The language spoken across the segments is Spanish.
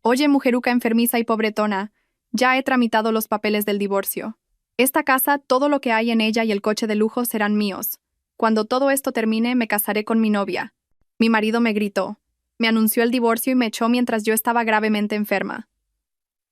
Oye, mujeruca enfermiza y pobretona, ya he tramitado los papeles del divorcio. Esta casa, todo lo que hay en ella y el coche de lujo serán míos. Cuando todo esto termine, me casaré con mi novia. Mi marido me gritó. Me anunció el divorcio y me echó mientras yo estaba gravemente enferma.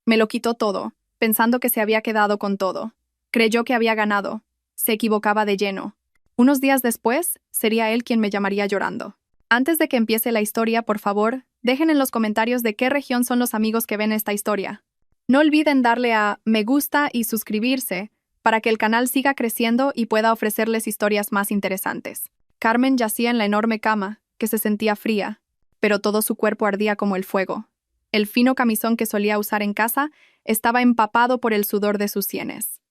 Me lo quitó todo, pensando que se había quedado con todo. Creyó que había ganado. Se equivocaba de lleno. Unos días después, sería él quien me llamaría llorando. Antes de que empiece la historia, por favor, dejen en los comentarios de qué región son los amigos que ven esta historia. No olviden darle a me gusta y suscribirse para que el canal siga creciendo y pueda ofrecerles historias más interesantes. Carmen yacía en la enorme cama, que se sentía fría, pero todo su cuerpo ardía como el fuego. El fino camisón que solía usar en casa estaba empapado por el sudor de sus sienes.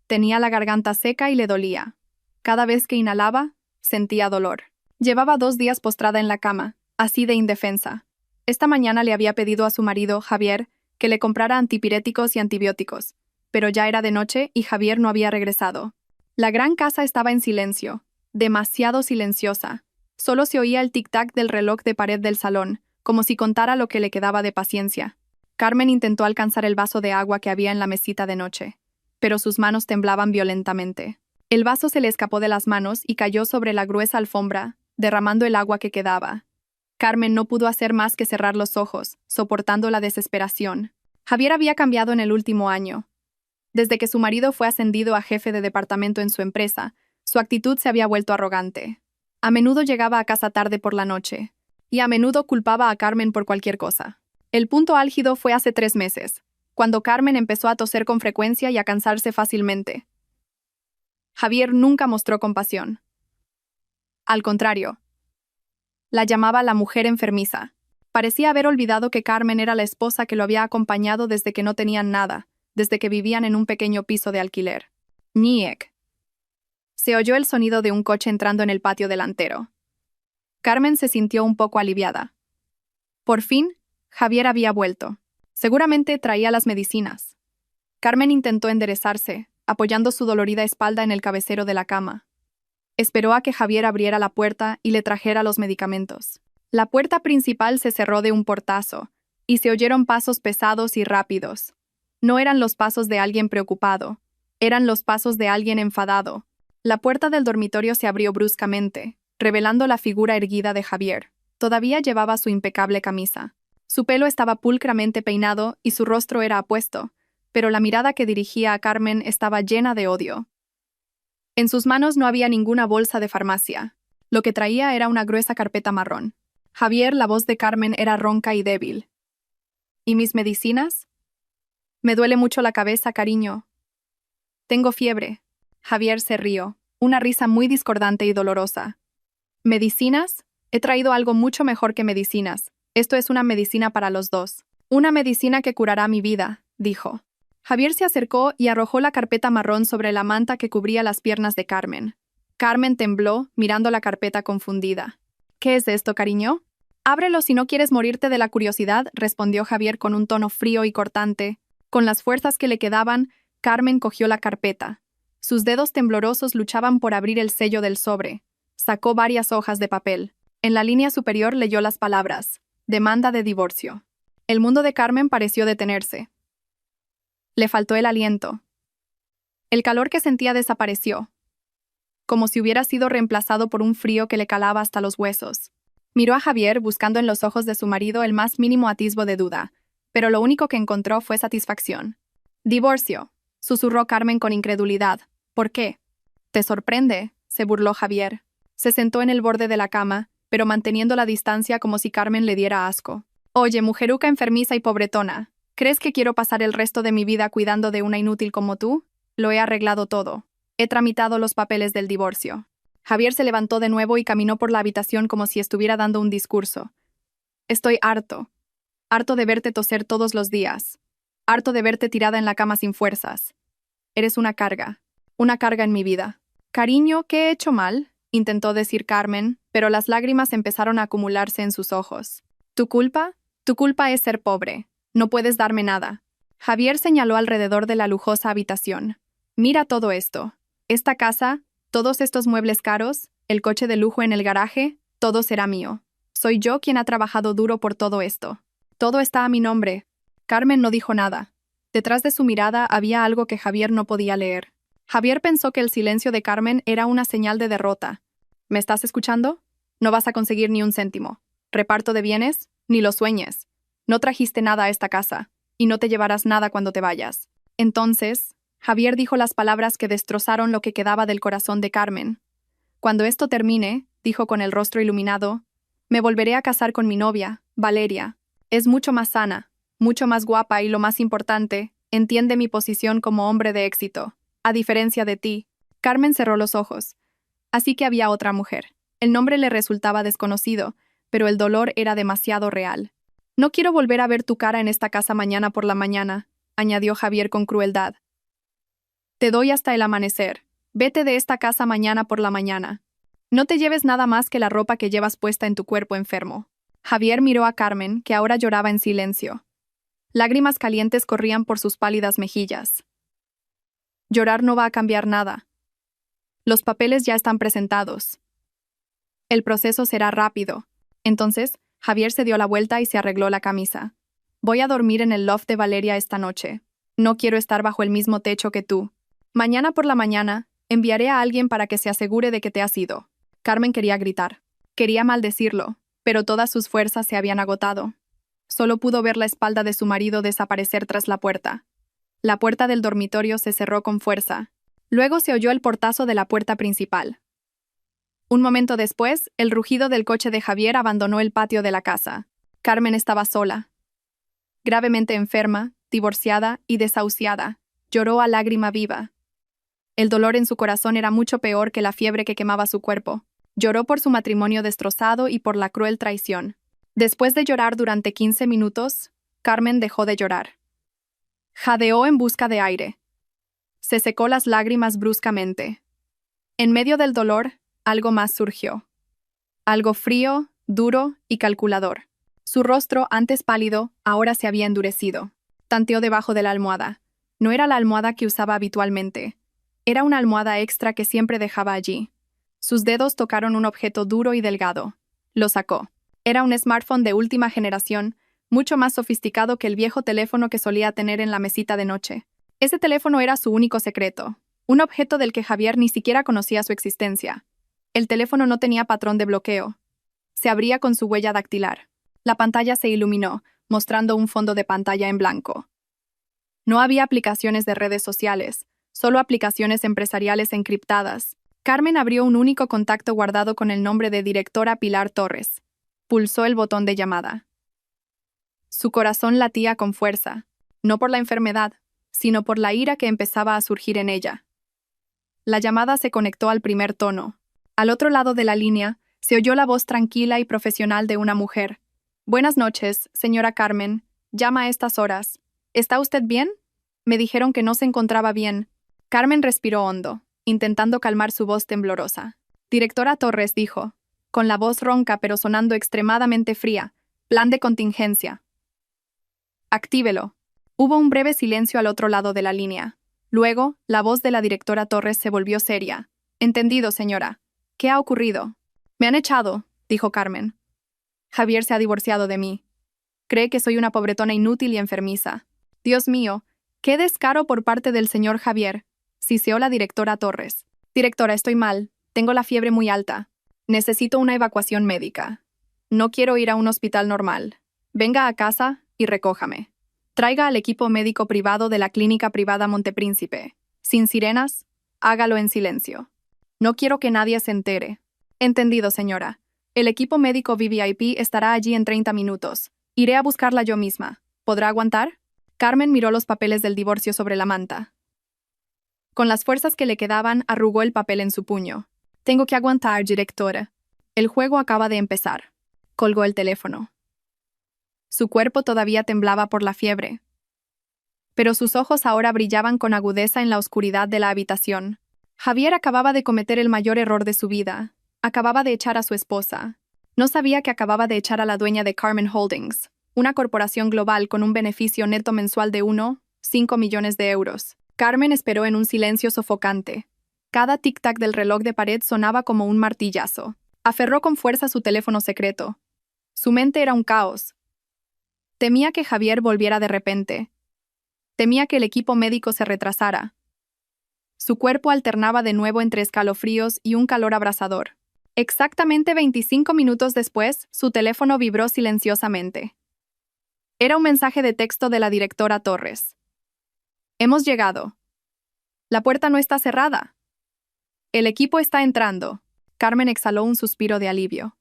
Tenía la garganta seca y le dolía. Cada vez que inhalaba, sentía dolor. Llevaba 2 días postrada en la cama, así de indefensa. Esta mañana le había pedido a su marido, Javier, que le comprara antipiréticos y antibióticos, pero ya era de noche y Javier no había regresado. La gran casa estaba en silencio, demasiado silenciosa. Solo se oía el tic-tac del reloj de pared del salón, como si contara lo que le quedaba de paciencia. Carmen intentó alcanzar el vaso de agua que había en la mesita de noche, pero sus manos temblaban violentamente. El vaso se le escapó de las manos y cayó sobre la gruesa alfombra, derramando el agua que quedaba. Carmen no pudo hacer más que cerrar los ojos, soportando la desesperación. Javier había cambiado en el último año. Desde que su marido fue ascendido a jefe de departamento en su empresa, su actitud se había vuelto arrogante. A menudo llegaba a casa tarde por la noche, y a menudo culpaba a Carmen por cualquier cosa. El punto álgido fue hace 3 meses, cuando Carmen empezó a toser con frecuencia y a cansarse fácilmente. Javier nunca mostró compasión. Al contrario, la llamaba la mujer enfermiza. Parecía haber olvidado que Carmen era la esposa que lo había acompañado desde que no tenían nada, desde que vivían en un pequeño piso de alquiler. Niek. Se oyó el sonido de un coche entrando en el patio delantero. Carmen se sintió un poco aliviada. Por fin, Javier había vuelto. Seguramente traía las medicinas. Carmen intentó enderezarse, apoyando su dolorida espalda en el cabecero de la cama. Esperó a que Javier abriera la puerta y le trajera los medicamentos. La puerta principal se cerró de un portazo, y se oyeron pasos pesados y rápidos. No eran los pasos de alguien preocupado, eran los pasos de alguien enfadado. La puerta del dormitorio se abrió bruscamente, revelando la figura erguida de Javier. Todavía llevaba su impecable camisa. Su pelo estaba pulcramente peinado y su rostro era apuesto, pero la mirada que dirigía a Carmen estaba llena de odio. En sus manos no había ninguna bolsa de farmacia. Lo que traía era una gruesa carpeta marrón. Javier, la voz de Carmen era ronca y débil. ¿Y mis medicinas? Me duele mucho la cabeza, cariño. Tengo fiebre. Javier se rió, una risa muy discordante y dolorosa. ¿Medicinas? He traído algo mucho mejor que medicinas. Esto es una medicina para los dos. Una medicina que curará mi vida, dijo. Javier se acercó y arrojó la carpeta marrón sobre la manta que cubría las piernas de Carmen. Carmen tembló, mirando la carpeta confundida. ¿Qué es esto, cariño? Ábrelo si no quieres morirte de la curiosidad, respondió Javier con un tono frío y cortante. Con las fuerzas que le quedaban, Carmen cogió la carpeta. Sus dedos temblorosos luchaban por abrir el sello del sobre. Sacó varias hojas de papel. En la línea superior leyó las palabras: demanda de divorcio. El mundo de Carmen pareció detenerse. Le faltó el aliento. El calor que sentía desapareció, como si hubiera sido reemplazado por un frío que le calaba hasta los huesos. Miró a Javier buscando en los ojos de su marido el más mínimo atisbo de duda, pero lo único que encontró fue satisfacción. Divorcio, susurró Carmen con incredulidad. ¿Por qué? ¿Te sorprende?, se burló Javier. Se sentó en el borde de la cama, pero manteniendo la distancia como si Carmen le diera asco. Oye, mujeruca enfermiza y pobretona, ¿crees que quiero pasar el resto de mi vida cuidando de una inútil como tú? Lo he arreglado todo. He tramitado los papeles del divorcio. Javier se levantó de nuevo y caminó por la habitación como si estuviera dando un discurso. Estoy harto. Harto de verte toser todos los días. Harto de verte tirada en la cama sin fuerzas. Eres una carga en mi vida. Cariño, ¿qué he hecho mal?, intentó decir Carmen, pero las lágrimas empezaron a acumularse en sus ojos. ¿Tu culpa? Tu culpa es ser pobre. No puedes darme nada. Javier señaló alrededor de la lujosa habitación. Mira todo esto. Esta casa, todos estos muebles caros, el coche de lujo en el garaje, todo será mío. Soy yo quien ha trabajado duro por todo esto. Todo está a mi nombre. Carmen no dijo nada. Detrás de su mirada había algo que Javier no podía leer. Javier pensó que el silencio de Carmen era una señal de derrota. ¿Me estás escuchando? No vas a conseguir ni un céntimo. Reparto de bienes, ni lo sueñes. No trajiste nada a esta casa, y no te llevarás nada cuando te vayas. Entonces, Javier dijo las palabras que destrozaron lo que quedaba del corazón de Carmen. Cuando esto termine, dijo con el rostro iluminado, me volveré a casar con mi novia, Valeria. Es mucho más sana, mucho más guapa y lo más importante, entiende mi posición como hombre de éxito. A diferencia de ti, Carmen cerró los ojos. Así que había otra mujer. El nombre le resultaba desconocido, pero el dolor era demasiado real. No quiero volver a ver tu cara en esta casa mañana por la mañana, añadió Javier con crueldad. Te doy hasta el amanecer. Vete de esta casa mañana por la mañana. No te lleves nada más que la ropa que llevas puesta en tu cuerpo enfermo. Javier miró a Carmen, que ahora lloraba en silencio. Lágrimas calientes corrían por sus pálidas mejillas. Llorar no va a cambiar nada. Los papeles ya están presentados. El proceso será rápido. Entonces, Javier se dio la vuelta y se arregló la camisa. Voy a dormir en el loft de Valeria esta noche. No quiero estar bajo el mismo techo que tú. Mañana por la mañana, enviaré a alguien para que se asegure de que te has ido. Carmen quería gritar. Quería maldecirlo, pero todas sus fuerzas se habían agotado. Solo pudo ver la espalda de su marido desaparecer tras la puerta. La puerta del dormitorio se cerró con fuerza. Luego se oyó el portazo de la puerta principal. Un momento después, el rugido del coche de Javier abandonó el patio de la casa. Carmen estaba sola. Gravemente enferma, divorciada y desahuciada. Lloró a lágrima viva. El dolor en su corazón era mucho peor que la fiebre que quemaba su cuerpo. Lloró por su matrimonio destrozado y por la cruel traición. Después de llorar durante 15 minutos, Carmen dejó de llorar. Jadeó en busca de aire. Se secó las lágrimas bruscamente. En medio del dolor, algo más surgió. Algo frío, duro y calculador. Su rostro, antes pálido, ahora se había endurecido. Tanteó debajo de la almohada. No era la almohada que usaba habitualmente. Era una almohada extra que siempre dejaba allí. Sus dedos tocaron un objeto duro y delgado. Lo sacó. Era un smartphone de última generación, mucho más sofisticado que el viejo teléfono que solía tener en la mesita de noche. Ese teléfono era su único secreto, un objeto del que Javier ni siquiera conocía su existencia. El teléfono no tenía patrón de bloqueo. Se abría con su huella dactilar. La pantalla se iluminó, mostrando un fondo de pantalla en blanco. No había aplicaciones de redes sociales, solo aplicaciones empresariales encriptadas. Carmen abrió un único contacto guardado con el nombre de directora Pilar Torres. Pulsó el botón de llamada. Su corazón latía con fuerza, no por la enfermedad, sino por la ira que empezaba a surgir en ella. La llamada se conectó al primer tono. Al otro lado de la línea, se oyó la voz tranquila y profesional de una mujer. Buenas noches, señora Carmen. Llama a estas horas. ¿Está usted bien? Me dijeron que no se encontraba bien. Carmen respiró hondo, intentando calmar su voz temblorosa. Directora Torres dijo, con la voz ronca pero sonando extremadamente fría, plan de contingencia. Actívelo. Hubo un breve silencio al otro lado de la línea. Luego, la voz de la directora Torres se volvió seria. Entendido, señora. ¿Qué ha ocurrido? Me han echado, dijo Carmen. Javier se ha divorciado de mí. Cree que soy una pobretona inútil y enfermiza. Dios mío, qué descaro por parte del señor Javier, siseó la directora Torres. Directora, estoy mal. Tengo la fiebre muy alta. Necesito una evacuación médica. No quiero ir a un hospital normal. Venga a casa y recójame. Traiga al equipo médico privado de la clínica privada Montepríncipe. Sin sirenas, hágalo en silencio. No quiero que nadie se entere. Entendido, señora. El equipo médico VVIP estará allí en 30 minutos. Iré a buscarla yo misma. ¿Podrá aguantar? Carmen miró los papeles del divorcio sobre la manta. Con las fuerzas que le quedaban, arrugó el papel en su puño. Tengo que aguantar, directora. El juego acaba de empezar. Colgó el teléfono. Su cuerpo todavía temblaba por la fiebre. Pero sus ojos ahora brillaban con agudeza en la oscuridad de la habitación. Javier acababa de cometer el mayor error de su vida. Acababa de echar a su esposa. No sabía que acababa de echar a la dueña de Carmen Holdings, una corporación global con un beneficio neto mensual de 1,5 millones de euros. Carmen esperó en un silencio sofocante. Cada tic-tac del reloj de pared sonaba como un martillazo. Aferró con fuerza su teléfono secreto. Su mente era un caos. Temía que Javier volviera de repente. Temía que el equipo médico se retrasara. Su cuerpo alternaba de nuevo entre escalofríos y un calor abrasador. Exactamente 25 minutos después, su teléfono vibró silenciosamente. Era un mensaje de texto de la directora Torres. Hemos llegado. La puerta no está cerrada. El equipo está entrando. Carmen exhaló un suspiro de alivio.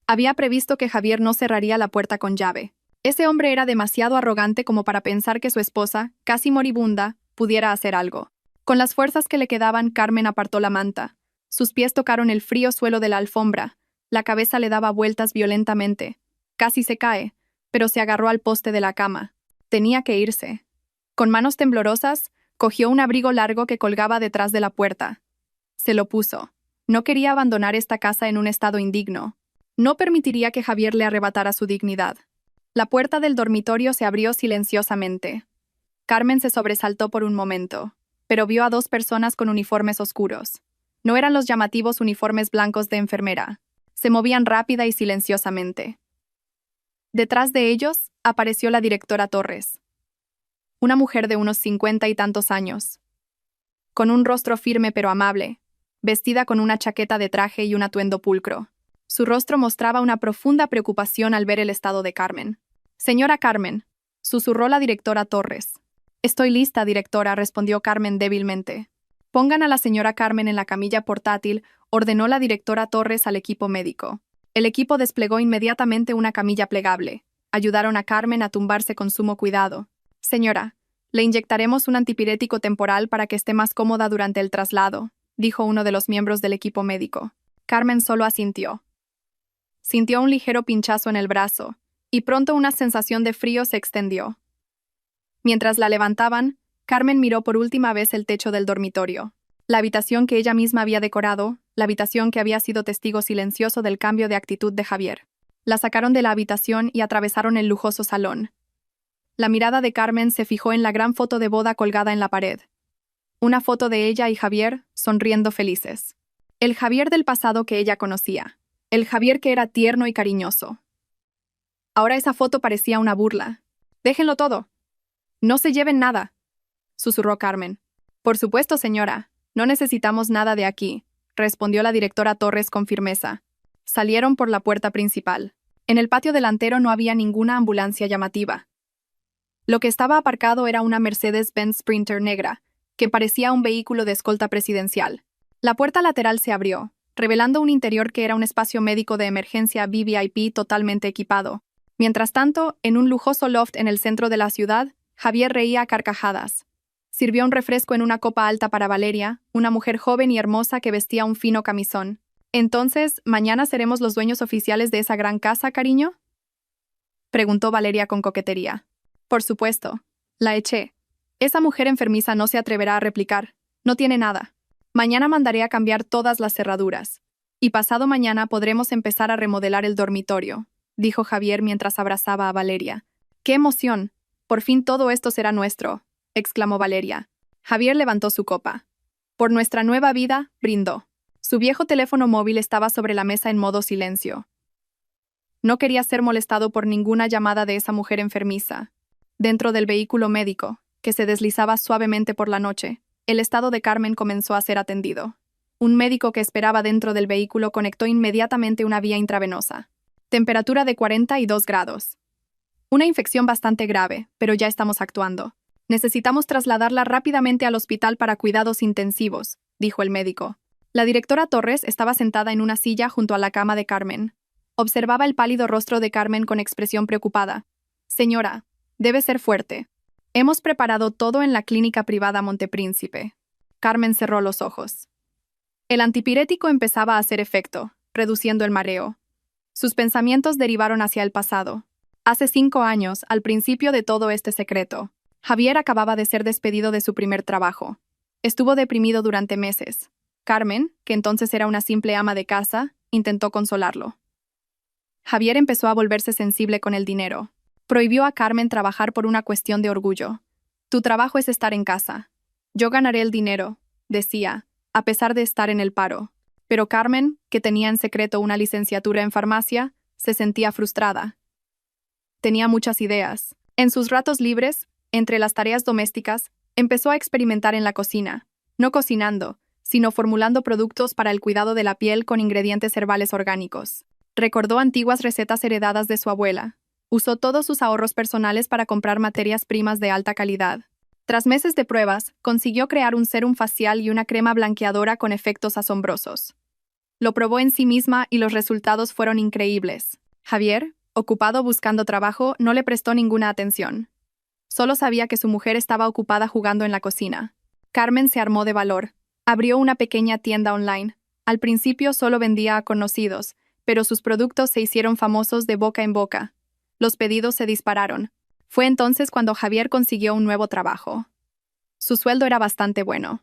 Había previsto que Javier no cerraría la puerta con llave. Ese hombre era demasiado arrogante como para pensar que su esposa, casi moribunda, pudiera hacer algo. Con las fuerzas que le quedaban, Carmen apartó la manta. Sus pies tocaron el frío suelo de la alfombra. La cabeza le daba vueltas violentamente. Casi se cae, pero se agarró al poste de la cama. Tenía que irse. Con manos temblorosas, cogió un abrigo largo que colgaba detrás de la puerta. Se lo puso. No quería abandonar esta casa en un estado indigno. No permitiría que Javier le arrebatara su dignidad. La puerta del dormitorio se abrió silenciosamente. Carmen se sobresaltó por un momento, pero vio a dos personas con uniformes oscuros. No eran los llamativos uniformes blancos de enfermera. Se movían rápida y silenciosamente. Detrás de ellos apareció la directora Torres. Una mujer de unos 50 y tantos años. Con un rostro firme pero amable, vestida con una chaqueta de traje y un atuendo pulcro. Su rostro mostraba una profunda preocupación al ver el estado de Carmen. «Señora Carmen», susurró la directora Torres. «Estoy lista, directora», respondió Carmen débilmente. «Pongan a la señora Carmen en la camilla portátil», ordenó la directora Torres al equipo médico. El equipo desplegó inmediatamente una camilla plegable. Ayudaron a Carmen a tumbarse con sumo cuidado. «Señora, le inyectaremos un antipirético temporal para que esté más cómoda durante el traslado», dijo uno de los miembros del equipo médico. Carmen solo asintió. Sintió un ligero pinchazo en el brazo, y pronto una sensación de frío se extendió. Mientras la levantaban, Carmen miró por última vez el techo del dormitorio. La habitación que ella misma había decorado, la habitación que había sido testigo silencioso del cambio de actitud de Javier. La sacaron de la habitación y atravesaron el lujoso salón. La mirada de Carmen se fijó en la gran foto de boda colgada en la pared. Una foto de ella y Javier, sonriendo felices. El Javier del pasado que ella conocía. El Javier que era tierno y cariñoso. Ahora esa foto parecía una burla. «Déjenlo todo. No se lleven nada», susurró Carmen. «Por supuesto, señora. No necesitamos nada de aquí», respondió la directora Torres con firmeza. Salieron por la puerta principal. En el patio delantero no había ninguna ambulancia llamativa. Lo que estaba aparcado era una Mercedes-Benz Sprinter negra, que parecía un vehículo de escolta presidencial. La puerta lateral se abrió, revelando un interior que era un espacio médico de emergencia VVIP totalmente equipado. Mientras tanto, en un lujoso loft en el centro de la ciudad, Javier reía a carcajadas. Sirvió un refresco en una copa alta para Valeria, una mujer joven y hermosa que vestía un fino camisón. «Entonces, ¿mañana seremos los dueños oficiales de esa gran casa, cariño?», preguntó Valeria con coquetería. «Por supuesto. La eché. Esa mujer enfermiza no se atreverá a replicar. No tiene nada. Mañana mandaré a cambiar todas las cerraduras. Y pasado mañana podremos empezar a remodelar el dormitorio», dijo Javier mientras abrazaba a Valeria. «¡Qué emoción! Por fin todo esto será nuestro», exclamó Valeria. Javier levantó su copa. «Por nuestra nueva vida», brindó. Su viejo teléfono móvil estaba sobre la mesa en modo silencio. No quería ser molestado por ninguna llamada de esa mujer enfermiza. Dentro del vehículo médico, que se deslizaba suavemente por la noche, el estado de Carmen comenzó a ser atendido. Un médico que esperaba dentro del vehículo conectó inmediatamente una vía intravenosa. Temperatura de 42 grados. Una infección bastante grave, pero ya estamos actuando. Necesitamos trasladarla rápidamente al hospital para cuidados intensivos, dijo el médico. La directora Torres estaba sentada en una silla junto a la cama de Carmen. Observaba el pálido rostro de Carmen con expresión preocupada. «Señora, debe ser fuerte. Hemos preparado todo en la clínica privada Montepríncipe». Carmen cerró los ojos. El antipirético empezaba a hacer efecto, reduciendo el mareo. Sus pensamientos derivaron hacia el pasado. Hace 5 años, al principio de todo este secreto, Javier acababa de ser despedido de su primer trabajo. Estuvo deprimido durante meses. Carmen, que entonces era una simple ama de casa, intentó consolarlo. Javier empezó a volverse sensible con el dinero. Prohibió a Carmen trabajar por una cuestión de orgullo. «Tu trabajo es estar en casa. Yo ganaré el dinero», decía, a pesar de estar en el paro. Pero Carmen, que tenía en secreto una licenciatura en farmacia, se sentía frustrada. tenía muchas ideas. En sus ratos libres, entre las tareas domésticas, empezó a experimentar en la cocina, no cocinando, sino formulando productos para el cuidado de la piel con ingredientes herbales orgánicos. Recordó antiguas recetas heredadas de su abuela. Usó todos sus ahorros personales para comprar materias primas de alta calidad. Tras meses de pruebas, consiguió crear un sérum facial y una crema blanqueadora con efectos asombrosos. Lo probó en sí misma y los resultados fueron increíbles. Javier, ocupado buscando trabajo, no le prestó ninguna atención. Solo sabía que su mujer estaba ocupada jugando en la cocina. Carmen se armó de valor. Abrió una pequeña tienda online. Al principio solo vendía a conocidos, pero sus productos se hicieron famosos de boca en boca. Los pedidos se dispararon. Fue entonces cuando Javier consiguió un nuevo trabajo. Su sueldo era bastante bueno.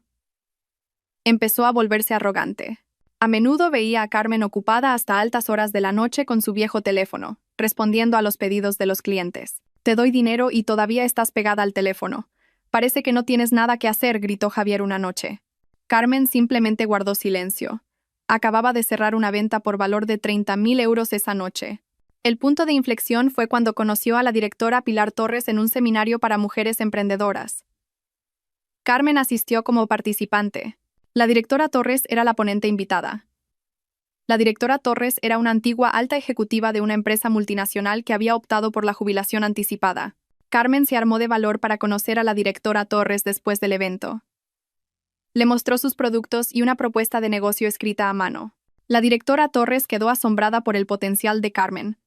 Empezó a volverse arrogante. A menudo veía a Carmen ocupada hasta altas horas de la noche con su viejo teléfono, respondiendo a los pedidos de los clientes. «Te doy dinero y todavía estás pegada al teléfono. Parece que no tienes nada que hacer», gritó Javier una noche. Carmen simplemente guardó silencio. Acababa de cerrar una venta por valor de 30.000 euros esa noche. El punto de inflexión fue cuando conoció a la directora Pilar Torres en un seminario para mujeres emprendedoras. Carmen asistió como participante. La directora Torres era la ponente invitada. La directora Torres era una antigua alta ejecutiva de una empresa multinacional que había optado por la jubilación anticipada. Carmen se armó de valor para conocer a la directora Torres después del evento. Le mostró sus productos y una propuesta de negocio escrita a mano. La directora Torres quedó asombrada por el potencial de Carmen.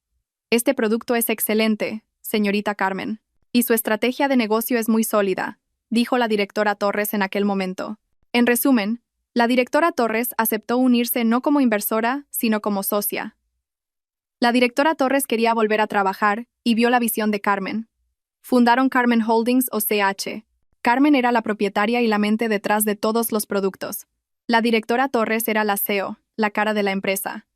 «Este producto es excelente, señorita Carmen, y su estrategia de negocio es muy sólida», dijo la directora Torres en aquel momento. En resumen, la directora Torres aceptó unirse no como inversora, sino como socia. La directora Torres quería volver a trabajar y vio la visión de Carmen. Fundaron Carmen Holdings o CH. Carmen era la propietaria y la mente detrás de todos los productos. La directora Torres era la CEO, la cara de la empresa.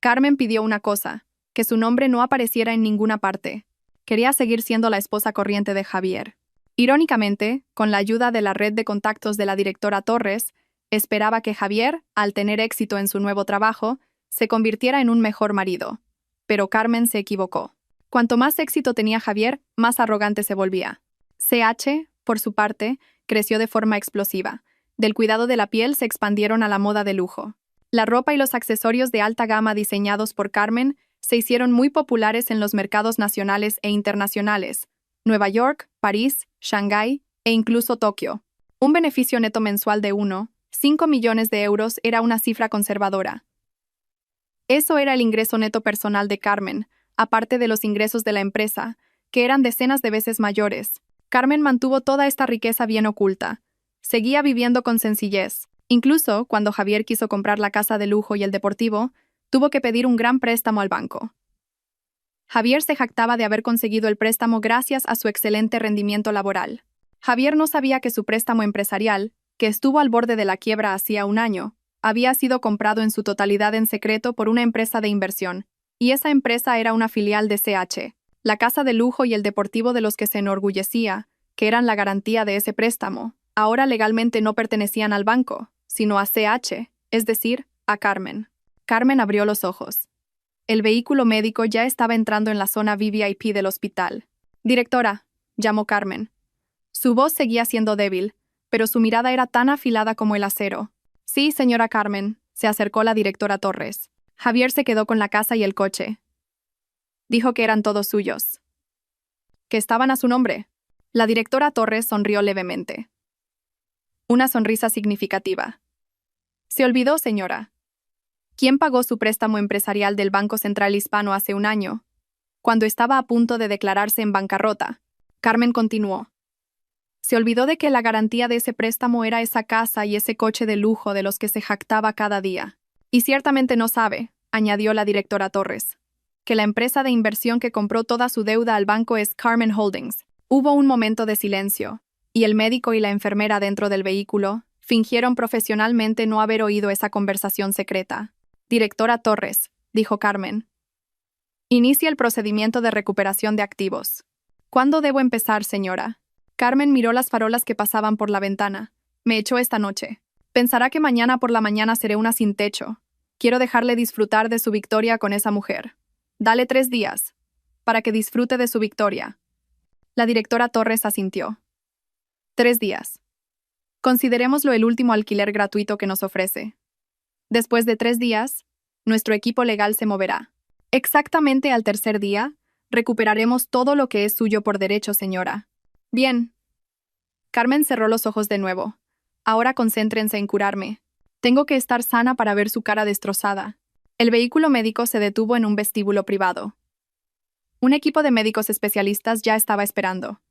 Carmen pidió una cosa: que su nombre no apareciera en ninguna parte. Quería seguir siendo la esposa corriente de Javier. Irónicamente, con la ayuda de la red de contactos de la directora Torres, esperaba que Javier, al tener éxito en su nuevo trabajo, se convirtiera en un mejor marido. Pero Carmen se equivocó. Cuanto más éxito tenía Javier, más arrogante se volvía. CH, por su parte, creció de forma explosiva. Del cuidado de la piel se expandieron a la moda de lujo. La ropa y los accesorios de alta gama diseñados por Carmen se hicieron muy populares en los mercados nacionales e internacionales: Nueva York, París, Shanghái e incluso Tokio. Un beneficio neto mensual de 1,5 millones de euros era una cifra conservadora. Eso era el ingreso neto personal de Carmen, aparte de los ingresos de la empresa, que eran decenas de veces mayores. Carmen mantuvo toda esta riqueza bien oculta. Seguía viviendo con sencillez. Incluso, cuando Javier quiso comprar la casa de lujo y el deportivo, tuvo que pedir un gran préstamo al banco. Javier se jactaba de haber conseguido el préstamo gracias a su excelente rendimiento laboral. Javier no sabía que su préstamo empresarial, que estuvo al borde de la quiebra hacía un año, había sido comprado en su totalidad en secreto por una empresa de inversión, y esa empresa era una filial de CH. La casa de lujo y el deportivo de los que se enorgullecía, que eran la garantía de ese préstamo, ahora legalmente no pertenecían al banco, sino a CH, es decir, a Carmen. Carmen abrió los ojos. El vehículo médico ya estaba entrando en la zona VVIP del hospital. «Directora», llamó Carmen. Su voz seguía siendo débil, pero su mirada era tan afilada como el acero. «Sí, señora Carmen», se acercó la directora Torres. Javier se quedó con la casa y el coche. Dijo que eran todos suyos. Que estaban a su nombre. La directora Torres sonrió levemente. Una sonrisa significativa. «Se olvidó, señora. ¿Quién pagó su préstamo empresarial del Banco Central Hispano hace un año, cuando estaba a punto de declararse en bancarrota?» Carmen continuó. «Se olvidó de que la garantía de ese préstamo era esa casa y ese coche de lujo de los que se jactaba cada día. Y ciertamente no sabe», añadió la directora Torres, «que la empresa de inversión que compró toda su deuda al banco es Carmen Holdings». Hubo un momento de silencio, y el médico y la enfermera dentro del vehículo fingieron profesionalmente no haber oído esa conversación secreta. «Directora Torres», dijo Carmen. «Inicia el procedimiento de recuperación de activos». «¿Cuándo debo empezar, señora?» Carmen miró las farolas que pasaban por la ventana. «Me echó esta noche. Pensará que mañana por la mañana seré una sin techo. Quiero dejarle disfrutar de su victoria con esa mujer. Dale 3 días. para que disfrute de su victoria. La directora Torres asintió. 3 días. Considerémoslo el último alquiler gratuito que nos ofrece. Después de 3 días, nuestro equipo legal se moverá. Exactamente al tercer día, recuperaremos todo lo que es suyo por derecho, señora. Bien. Carmen cerró los ojos de nuevo. Ahora concéntrense en curarme. Tengo que estar sana para ver su cara destrozada. El vehículo médico se detuvo en un vestíbulo privado. Un equipo de médicos especialistas ya estaba esperando.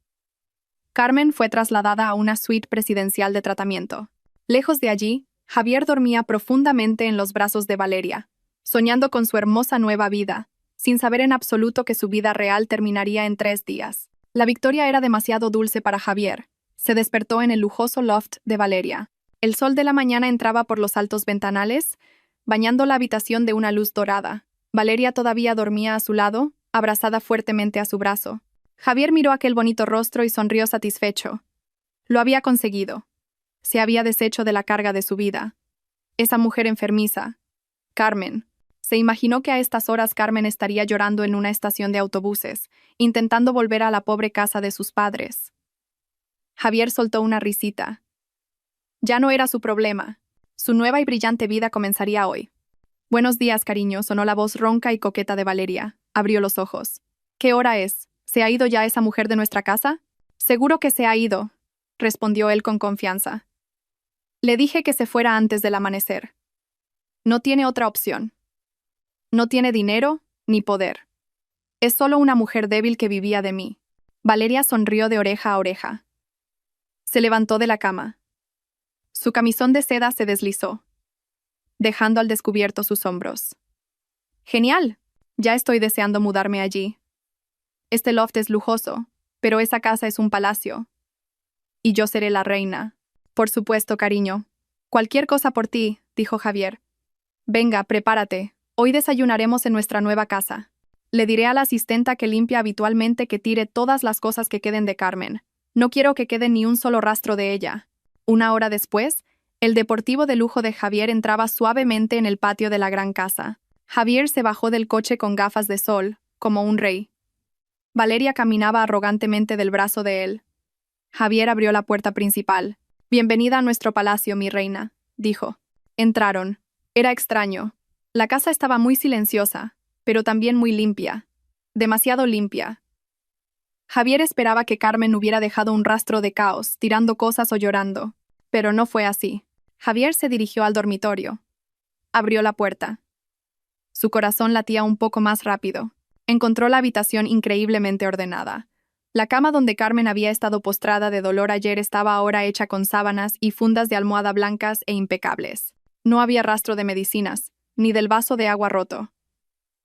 Carmen fue trasladada a una suite presidencial de tratamiento. Lejos de allí, Javier dormía profundamente en los brazos de Valeria, soñando con su hermosa nueva vida, sin saber en absoluto que su vida real terminaría en 3 días. La victoria era demasiado dulce para Javier. Se despertó en el lujoso loft de Valeria. El sol de la mañana entraba por los altos ventanales, bañando la habitación de una luz dorada. Valeria todavía dormía a su lado, abrazada fuertemente a su brazo. Javier miró aquel bonito rostro y sonrió satisfecho. Lo había conseguido. Se había deshecho de la carga de su vida. Esa mujer enfermiza. Carmen. Se imaginó que a estas horas Carmen estaría llorando en una estación de autobuses, intentando volver a la pobre casa de sus padres. Javier soltó una risita. Ya no era su problema. Su nueva y brillante vida comenzaría hoy. Buenos días, cariño, sonó la voz ronca y coqueta de Valeria. Abrió los ojos. ¿Qué hora es? ¿Se ha ido ya esa mujer de nuestra casa? Seguro que se ha ido, respondió él con confianza. Le dije que se fuera antes del amanecer. No tiene otra opción. No tiene dinero ni poder. Es solo una mujer débil que vivía de mí. Valeria sonrió de oreja a oreja. Se levantó de la cama. Su camisón de seda se deslizó, dejando al descubierto sus hombros. Genial. Ya estoy deseando mudarme allí. Este loft es lujoso, pero esa casa es un palacio. Y yo seré la reina. Por supuesto, cariño. Cualquier cosa por ti, dijo Javier. Venga, prepárate. Hoy desayunaremos en nuestra nueva casa. Le diré a la asistenta que limpia habitualmente que tire todas las cosas que queden de Carmen. No quiero que quede ni un solo rastro de ella. 1 hora después, el deportivo de lujo de Javier entraba suavemente en el patio de la gran casa. Javier se bajó del coche con gafas de sol, como un rey. Valeria caminaba arrogantemente del brazo de él. Javier abrió la puerta principal. «Bienvenida a nuestro palacio, mi reina», dijo. Entraron. Era extraño. La casa estaba muy silenciosa, pero también muy limpia. Demasiado limpia. Javier esperaba que Carmen hubiera dejado un rastro de caos, tirando cosas o llorando. Pero no fue así. Javier se dirigió al dormitorio. Abrió la puerta. Su corazón latía un poco más rápido. Encontró la habitación increíblemente ordenada. La cama donde Carmen había estado postrada de dolor ayer estaba ahora hecha con sábanas y fundas de almohada blancas e impecables. No había rastro de medicinas, ni del vaso de agua roto.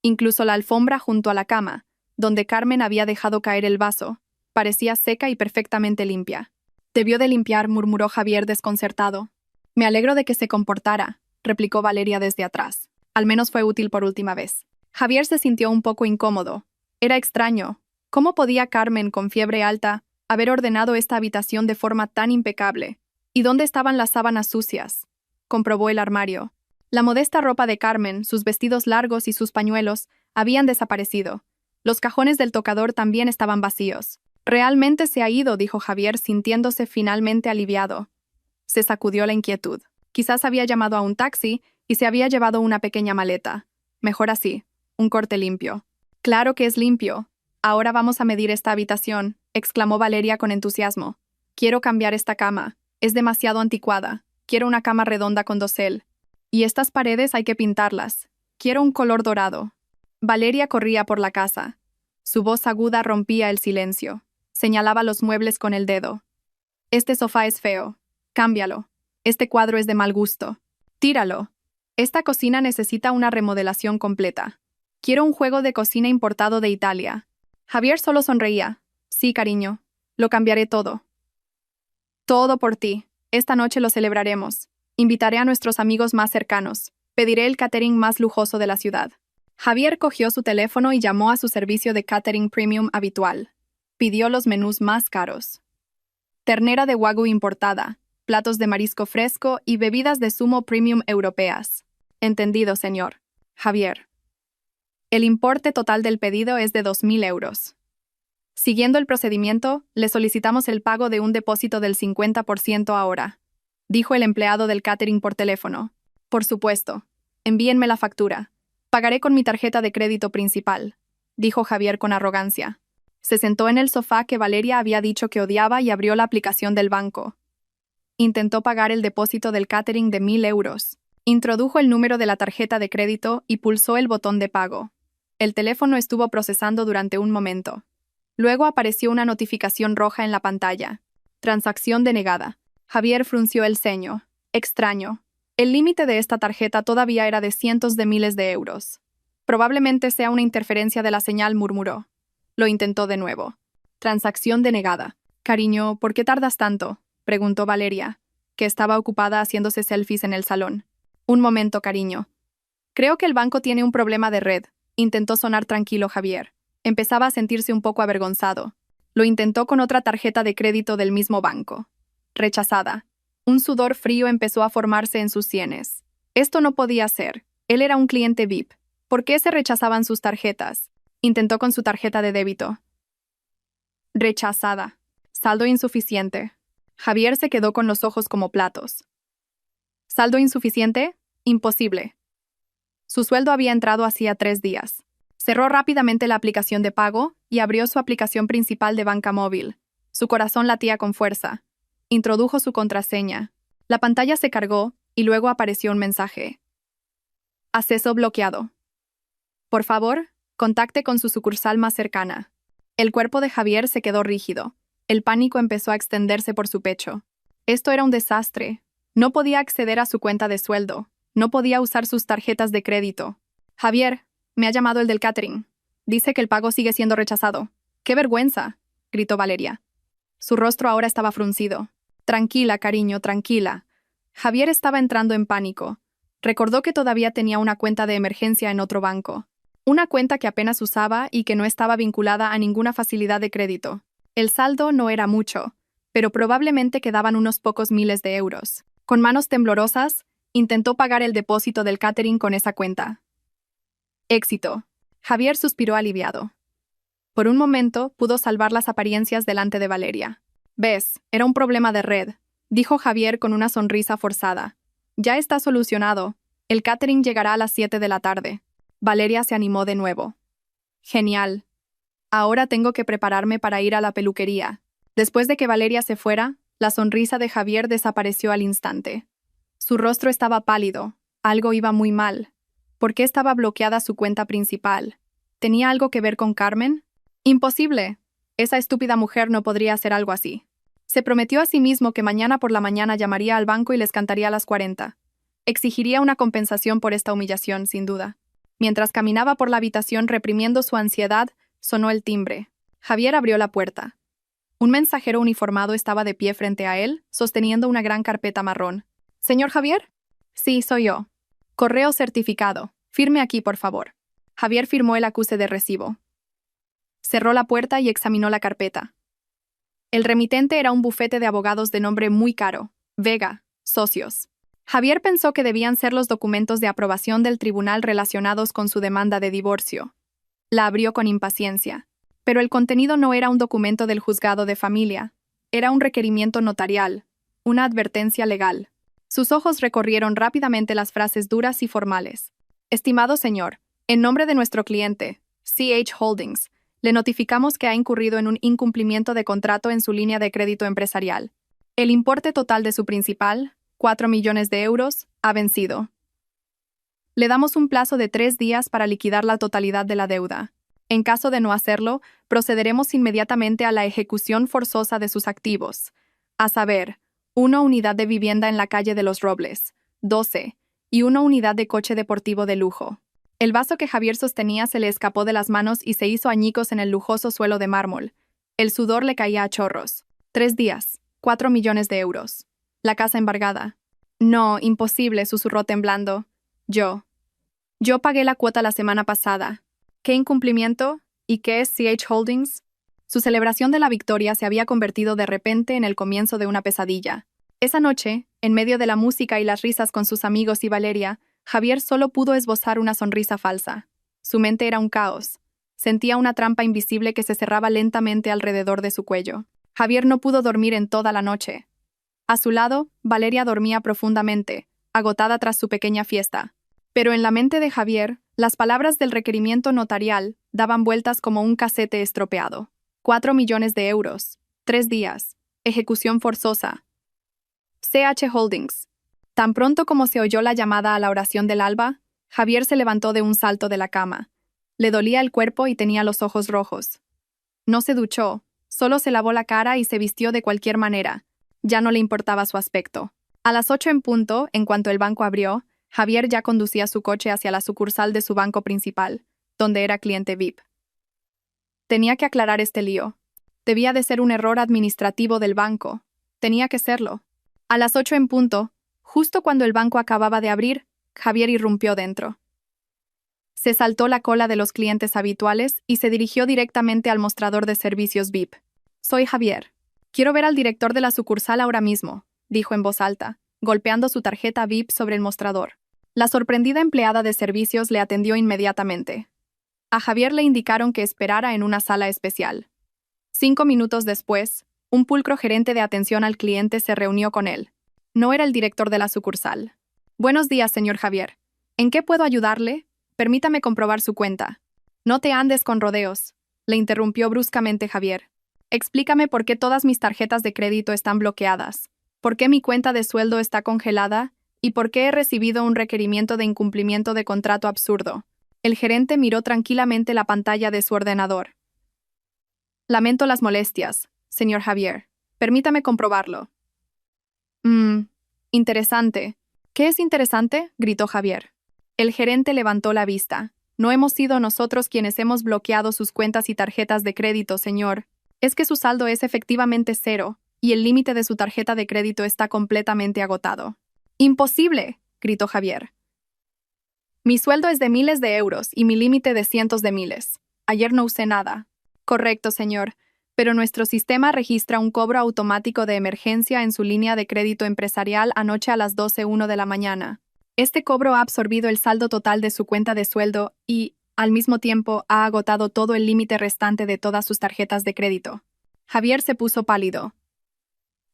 Incluso la alfombra junto a la cama, donde Carmen había dejado caer el vaso, parecía seca y perfectamente limpia. Debió de limpiar, murmuró Javier desconcertado. Me alegro de que se comportara, replicó Valeria desde atrás. Al menos fue útil por última vez. Javier se sintió un poco incómodo. Era extraño. ¿Cómo podía Carmen, con fiebre alta, haber ordenado esta habitación de forma tan impecable? ¿Y dónde estaban las sábanas sucias? Comprobó el armario. La modesta ropa de Carmen, sus vestidos largos y sus pañuelos, habían desaparecido. Los cajones del tocador también estaban vacíos. Realmente se ha ido, dijo Javier, sintiéndose finalmente aliviado. Se sacudió la inquietud. Quizás había llamado a un taxi y se había llevado una pequeña maleta. Mejor así, un corte limpio. Claro que es limpio. Ahora vamos a medir esta habitación, exclamó Valeria con entusiasmo. Quiero cambiar esta cama. Es demasiado anticuada. Quiero una cama redonda con dosel. Y estas paredes hay que pintarlas. Quiero un color dorado. Valeria corría por la casa. Su voz aguda rompía el silencio. Señalaba los muebles con el dedo. Este sofá es feo. Cámbialo. Este cuadro es de mal gusto. Tíralo. Esta cocina necesita una remodelación completa. Quiero un juego de cocina importado de Italia. Javier solo sonreía. Sí, cariño. Lo cambiaré todo. Todo por ti. Esta noche lo celebraremos. Invitaré a nuestros amigos más cercanos. Pediré el catering más lujoso de la ciudad. Javier cogió su teléfono y llamó a su servicio de catering premium habitual. Pidió los menús más caros. Ternera de wagyu importada, platos de marisco fresco y bebidas de zumo premium europeas. Entendido, señor. Javier. El importe total del pedido es de 2.000 euros. Siguiendo el procedimiento, le solicitamos el pago de un depósito del 50% ahora, dijo el empleado del catering por teléfono. Por supuesto. Envíenme la factura. Pagaré con mi tarjeta de crédito principal, dijo Javier con arrogancia. Se sentó en el sofá que Valeria había dicho que odiaba y abrió la aplicación del banco. Intentó pagar el depósito del catering de 1.000 euros. Introdujo el número de la tarjeta de crédito y pulsó el botón de pago. El teléfono estuvo procesando durante un momento. Luego apareció una notificación roja en la pantalla. Transacción denegada. Javier frunció el ceño. Extraño. El límite de esta tarjeta todavía era de cientos de miles de euros. Probablemente sea una interferencia de la señal, murmuró. Lo intentó de nuevo. Transacción denegada. Cariño, ¿por qué tardas tanto?, preguntó Valeria, que estaba ocupada haciéndose selfies en el salón. Un momento, cariño. Creo que el banco tiene un problema de red, intentó sonar tranquilo Javier. Empezaba a sentirse un poco avergonzado. Lo intentó con otra tarjeta de crédito del mismo banco. Rechazada. Un sudor frío empezó a formarse en sus sienes. Esto no podía ser. Él era un cliente VIP. ¿Por qué se rechazaban sus tarjetas? Intentó con su tarjeta de débito. Rechazada. Saldo insuficiente. Javier se quedó con los ojos como platos. ¿Saldo insuficiente? Imposible. Su sueldo había entrado hacía 3 días. Cerró rápidamente la aplicación de pago y abrió su aplicación principal de banca móvil. Su corazón latía con fuerza. Introdujo su contraseña. La pantalla se cargó y luego apareció un mensaje. Acceso bloqueado. Por favor, contacte con su sucursal más cercana. El cuerpo de Javier se quedó rígido. El pánico empezó a extenderse por su pecho. Esto era un desastre. No podía acceder a su cuenta de sueldo. No podía usar sus tarjetas de crédito. Javier, me ha llamado el del catering. Dice que el pago sigue siendo rechazado. ¡Qué vergüenza!, gritó Valeria. Su rostro ahora estaba fruncido. Tranquila, cariño, tranquila. Javier estaba entrando en pánico. Recordó que todavía tenía una cuenta de emergencia en otro banco. Una cuenta que apenas usaba y que no estaba vinculada a ninguna facilidad de crédito. El saldo no era mucho, pero probablemente quedaban unos pocos miles de euros. Con manos temblorosas, intentó pagar el depósito del catering con esa cuenta. Éxito. Javier suspiró aliviado. Por un momento pudo salvar las apariencias delante de Valeria. «Ves, era un problema de red», dijo Javier con una sonrisa forzada. «Ya está solucionado. El catering llegará a las 7 de la tarde». Valeria se animó de nuevo. «Genial. Ahora tengo que prepararme para ir a la peluquería». Después de que Valeria se fuera, la sonrisa de Javier desapareció al instante. Su rostro estaba pálido. Algo iba muy mal. ¿Por qué estaba bloqueada su cuenta principal? ¿Tenía algo que ver con Carmen? Imposible. Esa estúpida mujer no podría hacer algo así. Se prometió a sí mismo que mañana por la mañana llamaría al banco y les cantaría a las 40. Exigiría una compensación por esta humillación, sin duda. Mientras caminaba por la habitación reprimiendo su ansiedad, sonó el timbre. Javier abrió la puerta. Un mensajero uniformado estaba de pie frente a él, sosteniendo una gran carpeta marrón. «¿Señor Javier?» «Sí, soy yo». «Correo certificado. Firme aquí, por favor». Javier firmó el acuse de recibo. Cerró la puerta y examinó la carpeta. El remitente era un bufete de abogados de nombre muy caro, Vega, Socios. Javier pensó que debían ser los documentos de aprobación del tribunal relacionados con su demanda de divorcio. La abrió con impaciencia. Pero el contenido no era un documento del juzgado de familia. Era un requerimiento notarial, una advertencia legal. Sus ojos recorrieron rápidamente las frases duras y formales. «Estimado señor, en nombre de nuestro cliente, CH Holdings, le notificamos que ha incurrido en un incumplimiento de contrato en su línea de crédito empresarial. El importe total de su principal, 4 millones de euros, ha vencido. Le damos un plazo de 3 días para liquidar la totalidad de la deuda. En caso de no hacerlo, procederemos inmediatamente a la ejecución forzosa de sus activos, a saber, 1 unidad de vivienda en la calle de los Robles, 12, y 1 unidad de coche deportivo de lujo». El vaso que Javier sostenía se le escapó de las manos y se hizo añicos en el lujoso suelo de mármol. El sudor le caía a chorros. 3 días, 4 millones de euros. La casa embargada. «No, imposible», susurró temblando. Yo pagué la cuota la semana pasada. ¿Qué incumplimiento? ¿Y qué es CH Holdings? Su celebración de la victoria se había convertido de repente en el comienzo de una pesadilla. Esa noche, en medio de la música y las risas con sus amigos y Valeria, Javier solo pudo esbozar una sonrisa falsa. Su mente era un caos. Sentía una trampa invisible que se cerraba lentamente alrededor de su cuello. Javier no pudo dormir en toda la noche. A su lado, Valeria dormía profundamente, agotada tras su pequeña fiesta. Pero en la mente de Javier, las palabras del requerimiento notarial daban vueltas como un casete estropeado. 4 millones de euros. 3 días. Ejecución forzosa. CH Holdings. Tan pronto como se oyó la llamada a la oración del alba, Javier se levantó de un salto de la cama. Le dolía el cuerpo y tenía los ojos rojos. No se duchó, solo se lavó la cara y se vistió de cualquier manera. Ya no le importaba su aspecto. A las 8 en punto, en cuanto el banco abrió, Javier ya conducía su coche hacia la sucursal de su banco principal, donde era cliente VIP. Tenía que aclarar este lío. Debía de ser un error administrativo del banco. Tenía que serlo. A las 8 en punto, justo cuando el banco acababa de abrir, Javier irrumpió dentro. Se saltó la cola de los clientes habituales y se dirigió directamente al mostrador de servicios VIP. «Soy Javier. Quiero ver al director de la sucursal ahora mismo», dijo en voz alta, golpeando su tarjeta VIP sobre el mostrador. La sorprendida empleada de servicios le atendió inmediatamente. A Javier le indicaron que esperara en una sala especial. 5 minutos después, un pulcro gerente de atención al cliente se reunió con él. No era el director de la sucursal. «Buenos días, señor Javier. ¿En qué puedo ayudarle? Permítame comprobar su cuenta». «No te andes con rodeos», le interrumpió bruscamente Javier. «Explícame por qué todas mis tarjetas de crédito están bloqueadas, por qué mi cuenta de sueldo está congelada y por qué he recibido un requerimiento de incumplimiento de contrato absurdo». El gerente miró tranquilamente la pantalla de su ordenador. «Lamento las molestias, señor Javier. Permítame comprobarlo». Interesante». «¿Qué es interesante?», gritó Javier. El gerente levantó la vista. «No hemos sido nosotros quienes hemos bloqueado sus cuentas y tarjetas de crédito, señor. Es que su saldo es efectivamente cero, y el límite de su tarjeta de crédito está completamente agotado». «¡Imposible!», gritó Javier. «Mi sueldo es de miles de euros y mi límite de cientos de miles. Ayer no usé nada». «Correcto, señor, pero nuestro sistema registra un cobro automático de emergencia en su línea de crédito empresarial anoche a las 12:01 de la mañana. Este cobro ha absorbido el saldo total de su cuenta de sueldo y, al mismo tiempo, ha agotado todo el límite restante de todas sus tarjetas de crédito». Javier se puso pálido.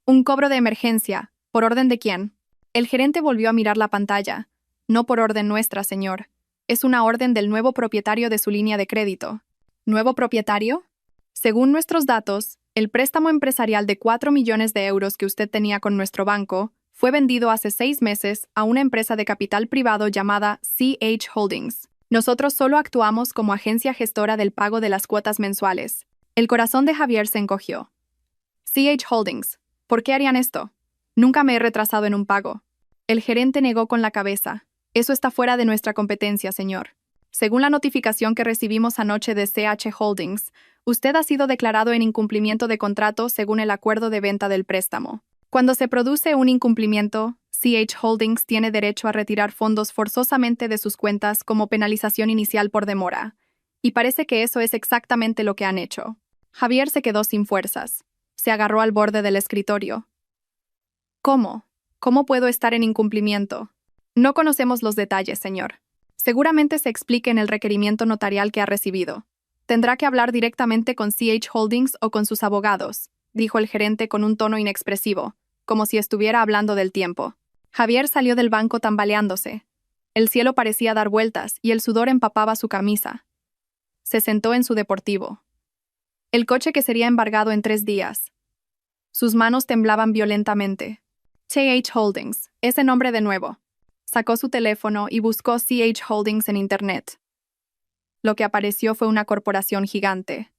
«¿Un cobro de emergencia? ¿Por orden de quién?». El gerente volvió a mirar la pantalla. «No por orden nuestra, señor. Es una orden del nuevo propietario de su línea de crédito». «¿Nuevo propietario?». «Según nuestros datos, el préstamo empresarial de 4 millones de euros que usted tenía con nuestro banco fue vendido hace 6 meses a una empresa de capital privado llamada CH Holdings. Nosotros solo actuamos como agencia gestora del pago de las cuotas mensuales». El corazón de Javier se encogió. «CH Holdings. ¿Por qué harían esto? Nunca me he retrasado en un pago». El gerente negó con la cabeza. «Eso está fuera de nuestra competencia, señor. Según la notificación que recibimos anoche de CH Holdings, usted ha sido declarado en incumplimiento de contrato según el acuerdo de venta del préstamo. Cuando se produce un incumplimiento, CH Holdings tiene derecho a retirar fondos forzosamente de sus cuentas como penalización inicial por demora. Y parece que eso es exactamente lo que han hecho». Javier se quedó sin fuerzas. Se agarró al borde del escritorio. «¿Cómo? ¿Cómo puedo estar en incumplimiento?». «No conocemos los detalles, señor. Seguramente se explique en el requerimiento notarial que ha recibido. Tendrá que hablar directamente con CH Holdings o con sus abogados», dijo el gerente con un tono inexpresivo, como si estuviera hablando del tiempo. Javier salió del banco tambaleándose. El cielo parecía dar vueltas y el sudor empapaba su camisa. Se sentó en su deportivo. El coche que sería embargado en 3 días. Sus manos temblaban violentamente. CH Holdings, ese nombre de nuevo. Sacó su teléfono y buscó CH Holdings en Internet. Lo que apareció fue una corporación gigante.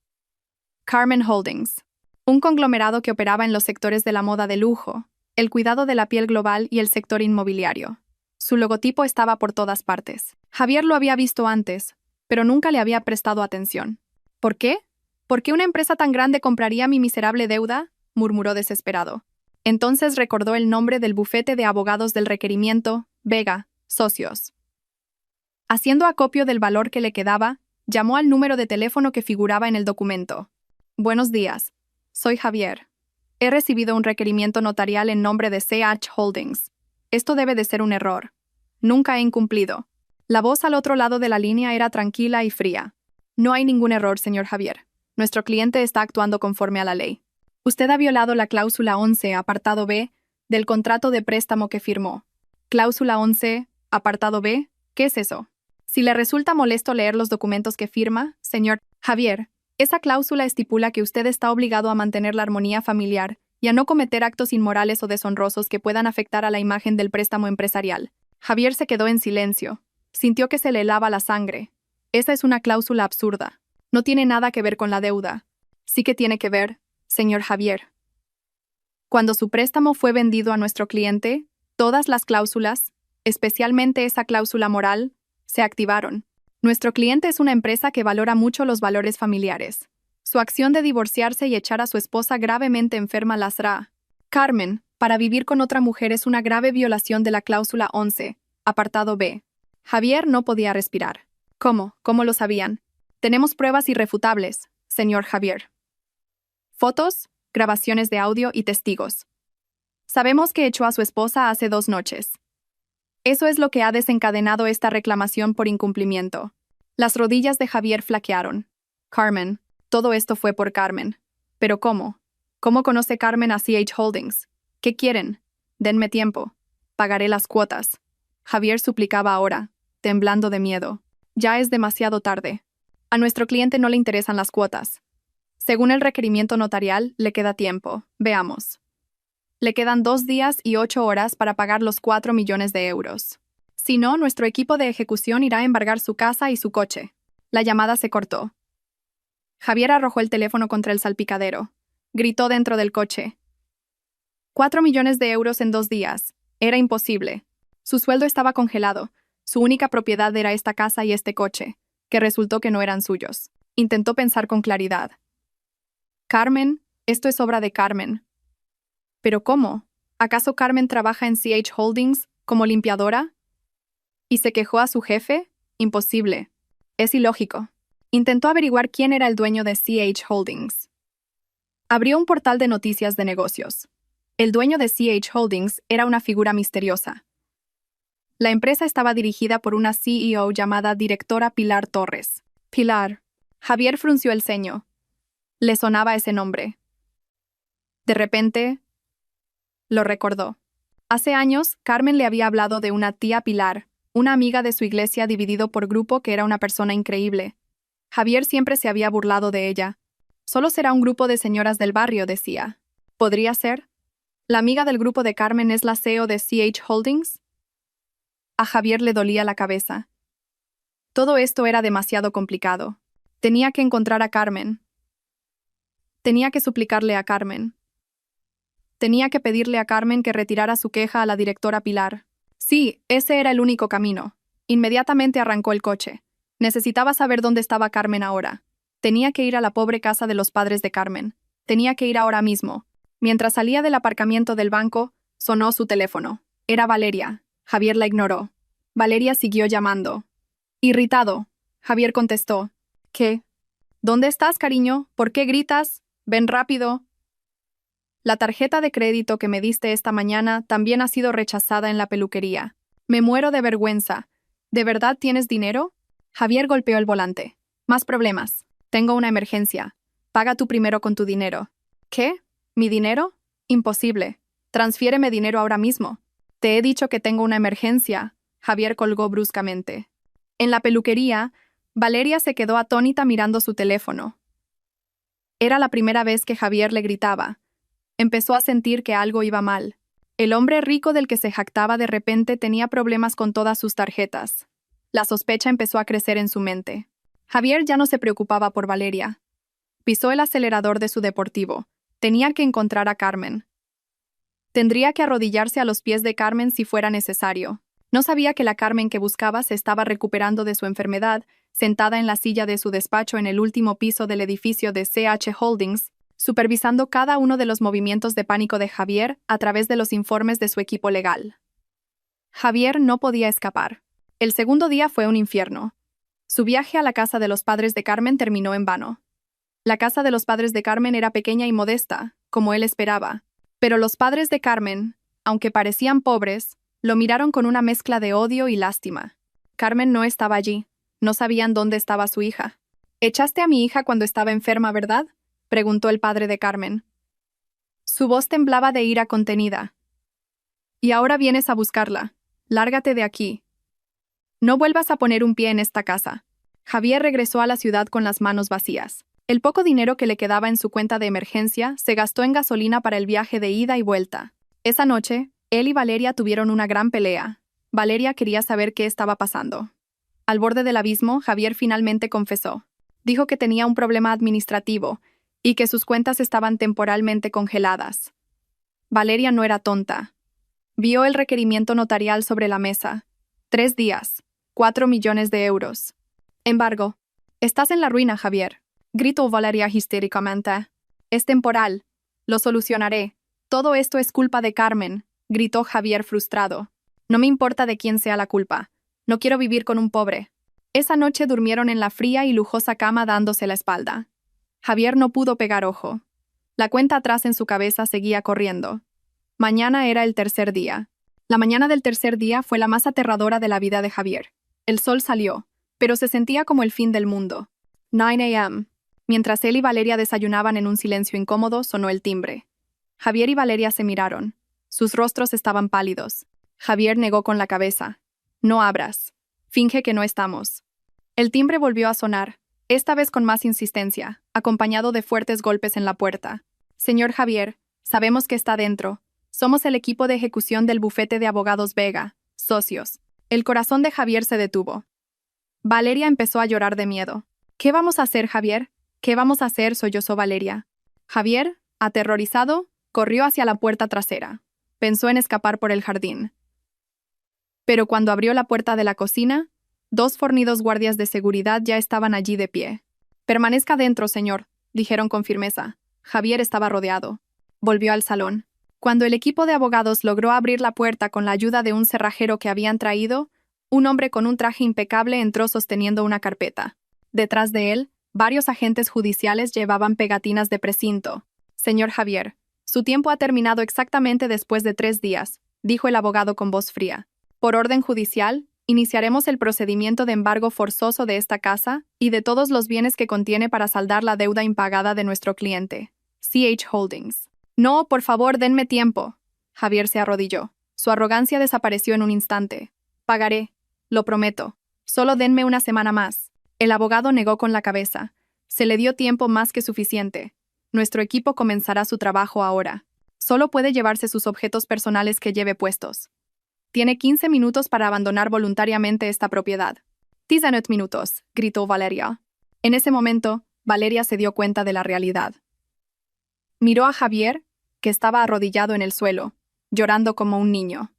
Carmen Holdings, un conglomerado que operaba en los sectores de la moda de lujo, el cuidado de la piel global y el sector inmobiliario. Su logotipo estaba por todas partes. Javier lo había visto antes, pero nunca le había prestado atención. «¿Por qué? ¿Por qué una empresa tan grande compraría mi miserable deuda?», murmuró desesperado. Entonces recordó el nombre del bufete de abogados del requerimiento, Vega, Socios. Haciendo acopio del valor que le quedaba, llamó al número de teléfono que figuraba en el documento. «Buenos días. Soy Javier. He recibido un requerimiento notarial en nombre de CH Holdings. Esto debe de ser un error. Nunca he incumplido». La voz al otro lado de la línea era tranquila y fría. No hay ningún error, señor Javier. Nuestro cliente está actuando conforme a la ley. Usted ha violado la cláusula 11, apartado B, del contrato de préstamo que firmó. Cláusula 11, apartado B, ¿qué es eso? Si le resulta molesto leer los documentos que firma, señor Javier, esa cláusula estipula que usted está obligado a mantener la armonía familiar y a no cometer actos inmorales o deshonrosos que puedan afectar a la imagen del préstamo empresarial. Javier se quedó en silencio. Sintió que se le helaba la sangre. Esa es una cláusula absurda. No tiene nada que ver con la deuda. Sí que tiene que ver, señor Javier. Cuando su préstamo fue vendido a nuestro cliente, todas las cláusulas, especialmente esa cláusula moral, se activaron. Nuestro cliente es una empresa que valora mucho los valores familiares. Su acción de divorciarse y echar a su esposa gravemente enferma lasra. Carmen, para vivir con otra mujer es una grave violación de la cláusula 11, apartado B. Javier no podía respirar. ¿Cómo? ¿Cómo lo sabían? Tenemos pruebas irrefutables, señor Javier. Fotos, grabaciones de audio y testigos. Sabemos que echó a su esposa hace 2 noches. Eso es lo que ha desencadenado esta reclamación por incumplimiento. Las rodillas de Javier flaquearon. Carmen. Todo esto fue por Carmen. ¿Pero cómo? ¿Cómo conoce Carmen a CH Holdings? ¿Qué quieren? Denme tiempo. Pagaré las cuotas. Javier suplicaba ahora, temblando de miedo. Ya es demasiado tarde. A nuestro cliente no le interesan las cuotas. Según el requerimiento notarial, le queda tiempo. Veamos. Le quedan 2 días y 8 horas para pagar los 4 millones de euros. Si no, nuestro equipo de ejecución irá a embargar su casa y su coche. La llamada se cortó. Javier arrojó el teléfono contra el salpicadero. Gritó dentro del coche. 4 millones de euros en 2 días. Era imposible. Su sueldo estaba congelado. Su única propiedad era esta casa y este coche, que resultó que no eran suyos. Intentó pensar con claridad. Carmen, esto es obra de Carmen. ¿Pero cómo? ¿Acaso Carmen trabaja en CH Holdings como limpiadora? ¿Y se quejó a su jefe? Imposible. Es ilógico. Intentó averiguar quién era el dueño de CH Holdings. Abrió un portal de noticias de negocios. El dueño de CH Holdings era una figura misteriosa. La empresa estaba dirigida por una CEO llamada directora Pilar Torres. Pilar. Javier frunció el ceño. Le sonaba ese nombre. De repente, lo recordó. Hace años, Carmen le había hablado de una tía Pilar, una amiga de su iglesia dividido por grupo que era una persona increíble. Javier siempre se había burlado de ella. Solo será un grupo de señoras del barrio, decía. ¿Podría ser? ¿La amiga del grupo de Carmen es la CEO de CH Holdings? A Javier le dolía la cabeza. Todo esto era demasiado complicado. Tenía que encontrar a Carmen. Tenía que suplicarle a Carmen. Tenía que pedirle a Carmen que retirara su queja a la directora Pilar. Sí, ese era el único camino. Inmediatamente arrancó el coche. Necesitaba saber dónde estaba Carmen ahora. Tenía que ir a la pobre casa de los padres de Carmen. Tenía que ir ahora mismo. Mientras salía del aparcamiento del banco, sonó su teléfono. Era Valeria. Javier la ignoró. Valeria siguió llamando. Irritado, Javier contestó. ¿Qué? ¿Dónde estás, cariño? ¿Por qué gritas? Ven rápido. La tarjeta de crédito que me diste esta mañana también ha sido rechazada en la peluquería. Me muero de vergüenza. ¿De verdad tienes dinero? Javier golpeó el volante. Más problemas. Tengo una emergencia. Paga tú primero con tu dinero. ¿Qué? ¿Mi dinero? Imposible. Transfiéreme dinero ahora mismo. Te he dicho que tengo una emergencia. Javier colgó bruscamente. En la peluquería, Valeria se quedó atónita mirando su teléfono. Era la primera vez que Javier le gritaba. Empezó a sentir que algo iba mal. El hombre rico del que se jactaba de repente tenía problemas con todas sus tarjetas. La sospecha empezó a crecer en su mente. Javier ya no se preocupaba por Valeria. Pisó el acelerador de su deportivo. Tenía que encontrar a Carmen. Tendría que arrodillarse a los pies de Carmen si fuera necesario. No sabía que la Carmen que buscaba se estaba recuperando de su enfermedad, sentada en la silla de su despacho en el último piso del edificio de CH Holdings, supervisando cada uno de los movimientos de pánico de Javier a través de los informes de su equipo legal. Javier no podía escapar. El segundo día fue un infierno. Su viaje a la casa de los padres de Carmen terminó en vano. La casa de los padres de Carmen era pequeña y modesta, como él esperaba, pero los padres de Carmen, aunque parecían pobres, lo miraron con una mezcla de odio y lástima. Carmen no estaba allí. No sabían dónde estaba su hija. «Echaste a mi hija cuando estaba enferma, ¿verdad?», preguntó el padre de Carmen. Su voz temblaba de ira contenida. «Y ahora vienes a buscarla. Lárgate de aquí. No vuelvas a poner un pie en esta casa». Javier regresó a la ciudad con las manos vacías. El poco dinero que le quedaba en su cuenta de emergencia se gastó en gasolina para el viaje de ida y vuelta. Esa noche, él y Valeria tuvieron una gran pelea. Valeria quería saber qué estaba pasando. Al borde del abismo, Javier finalmente confesó. Dijo que tenía un problema administrativo y que sus cuentas estaban temporalmente congeladas. Valeria no era tonta. Vio el requerimiento notarial sobre la mesa. 3 días, 4 millones de euros. Embargo, «Estás en la ruina, Javier», gritó Valeria histéricamente. «Es temporal. Lo solucionaré. Todo esto es culpa de Carmen», gritó Javier frustrado. «No me importa de quién sea la culpa. No quiero vivir con un pobre». Esa noche durmieron en la fría y lujosa cama dándose la espalda. Javier no pudo pegar ojo. La cuenta atrás en su cabeza seguía corriendo. Mañana era el tercer día. La mañana del tercer día fue la más aterradora de la vida de Javier. El sol salió, pero se sentía como el fin del mundo. 9 a.m. Mientras él y Valeria desayunaban en un silencio incómodo, sonó el timbre. Javier y Valeria se miraron. Sus rostros estaban pálidos. Javier negó con la cabeza. «No abras. Finge que no estamos». El timbre volvió a sonar, esta vez con más insistencia, acompañado de fuertes golpes en la puerta. «Señor Javier, sabemos que está dentro. Somos el equipo de ejecución del bufete de abogados Vega, socios». El corazón de Javier se detuvo. Valeria empezó a llorar de miedo. «¿Qué vamos a hacer, Javier? ¿Qué vamos a hacer?», sollozó Valeria. Javier, aterrorizado, corrió hacia la puerta trasera. Pensó en escapar por el jardín. Pero cuando abrió la puerta de la cocina, 2 fornidos guardias de seguridad ya estaban allí de pie. «Permanezca dentro, señor», dijeron con firmeza. Javier estaba rodeado. Volvió al salón. Cuando el equipo de abogados logró abrir la puerta con la ayuda de un cerrajero que habían traído, un hombre con un traje impecable entró sosteniendo una carpeta. Detrás de él, varios agentes judiciales llevaban pegatinas de precinto. «Señor Javier, su tiempo ha terminado exactamente después de 3 días», dijo el abogado con voz fría. «Por orden judicial, iniciaremos el procedimiento de embargo forzoso de esta casa y de todos los bienes que contiene para saldar la deuda impagada de nuestro cliente, CH Holdings». «No, por favor, denme tiempo». Javier se arrodilló. Su arrogancia desapareció en un instante. «Pagaré. Lo prometo. Solo denme una semana más». El abogado negó con la cabeza. Se le dio tiempo más que suficiente. «Nuestro equipo comenzará su trabajo ahora. Solo puede llevarse sus objetos personales que lleve puestos. Tiene 15 minutos para abandonar voluntariamente esta propiedad». «19 minutos», gritó Valeria. En ese momento, Valeria se dio cuenta de la realidad. Miró a Javier, que estaba arrodillado en el suelo, llorando como un niño.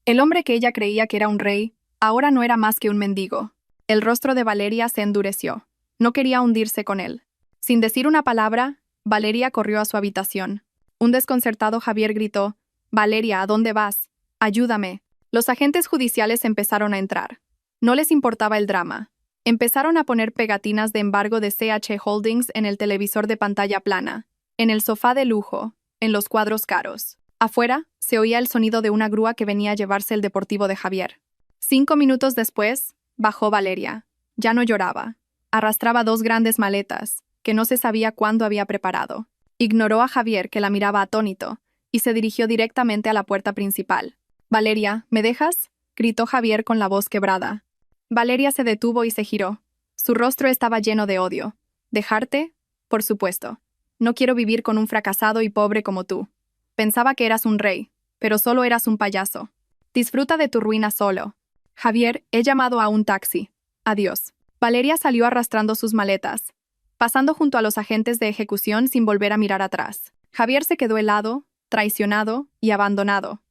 El hombre que ella creía que era un rey, ahora no era más que un mendigo. El rostro de Valeria se endureció. No quería hundirse con él. Sin decir una palabra, Valeria corrió a su habitación. Un desconcertado Javier gritó: «Valeria, ¿a dónde vas? Ayúdame». Los agentes judiciales empezaron a entrar. No les importaba el drama. Empezaron a poner pegatinas de embargo de CH Holdings en el televisor de pantalla plana, en el sofá de lujo, en los cuadros caros. Afuera, se oía el sonido de una grúa que venía a llevarse el deportivo de Javier. 5 minutos después, bajó Valeria. Ya no lloraba. Arrastraba 2 grandes maletas, que no se sabía cuándo había preparado. Ignoró a Javier, que la miraba atónito, y se dirigió directamente a la puerta principal. «Valeria, ¿me dejas?», gritó Javier con la voz quebrada. Valeria se detuvo y se giró. Su rostro estaba lleno de odio. «¿Dejarte? Por supuesto. No quiero vivir con un fracasado y pobre como tú. Pensaba que eras un rey, pero solo eras un payaso. Disfruta de tu ruina solo». «Javier, he llamado a un taxi. Adiós». Valeria salió arrastrando sus maletas, pasando junto a los agentes de ejecución sin volver a mirar atrás. Javier se quedó helado, traicionado y abandonado.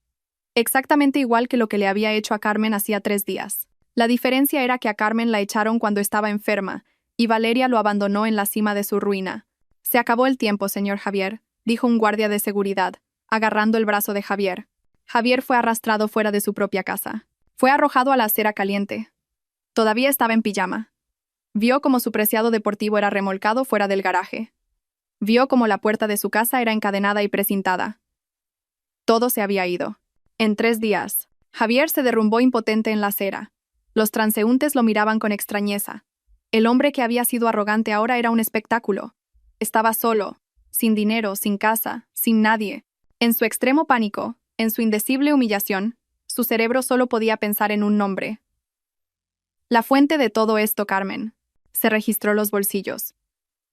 Exactamente igual que lo que le había hecho a Carmen hacía 3 días. La diferencia era que a Carmen la echaron cuando estaba enferma, y Valeria lo abandonó en la cima de su ruina. «Se acabó el tiempo, señor Javier», dijo un guardia de seguridad, agarrando el brazo de Javier. Javier fue arrastrado fuera de su propia casa. Fue arrojado a la acera caliente. Todavía estaba en pijama. Vio cómo su preciado deportivo era remolcado fuera del garaje. Vio cómo la puerta de su casa era encadenada y precintada. Todo se había ido. En 3 días, Javier se derrumbó impotente en la acera. Los transeúntes lo miraban con extrañeza. El hombre que había sido arrogante ahora era un espectáculo. Estaba solo, sin dinero, sin casa, sin nadie. En su extremo pánico, en su indecible humillación, su cerebro solo podía pensar en un nombre. La fuente de todo esto, Carmen. Se registró los bolsillos.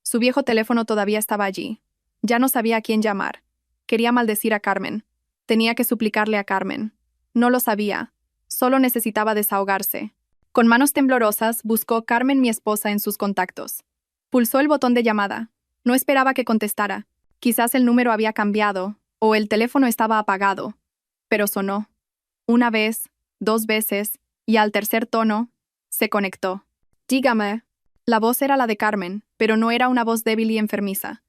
Su viejo teléfono todavía estaba allí. Ya no sabía a quién llamar. Quería maldecir a Carmen. Tenía que suplicarle a Carmen. No lo sabía. Solo necesitaba desahogarse. Con manos temblorosas, buscó Carmen, mi esposa, en sus contactos. Pulsó el botón de llamada. No esperaba que contestara. Quizás el número había cambiado, o el teléfono estaba apagado. Pero sonó. Una vez, 2 veces, y al tercer tono, se conectó. Dígame. La voz era la de Carmen, pero no era una voz débil y enfermiza.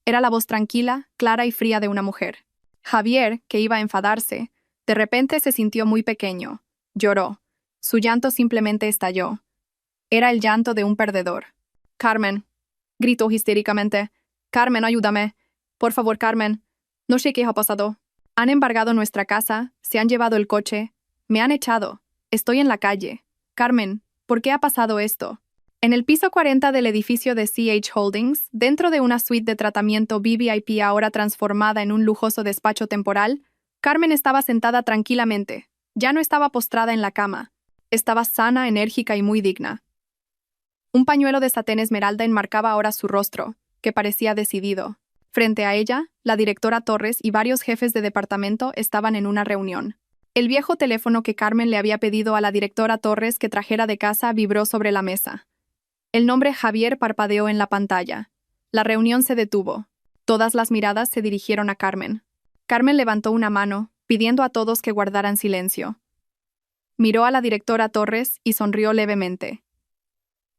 Era la voz tranquila, clara y fría de una mujer. Javier, que iba a enfadarse, de repente se sintió muy pequeño. Lloró. Su llanto simplemente estalló. Era el llanto de un perdedor. Carmen, gritó histéricamente. Carmen, ayúdame. Por favor, Carmen. No sé qué ha pasado. Han embargado nuestra casa, se han llevado el coche, me han echado. Estoy en la calle. Carmen, ¿por qué ha pasado esto? En el piso 40 del edificio de CH Holdings, dentro de una suite de tratamiento VVIP ahora transformada en un lujoso despacho temporal, Carmen estaba sentada tranquilamente. Ya no estaba postrada en la cama. Estaba sana, enérgica y muy digna. Un pañuelo de satén esmeralda enmarcaba ahora su rostro, que parecía decidido. Frente a ella, la directora Torres y varios jefes de departamento estaban en una reunión. El viejo teléfono que Carmen le había pedido a la directora Torres que trajera de casa vibró sobre la mesa. El nombre Javier parpadeó en la pantalla. La reunión se detuvo. Todas las miradas se dirigieron a Carmen. Carmen levantó una mano, pidiendo a todos que guardaran silencio. Miró a la directora Torres y sonrió levemente.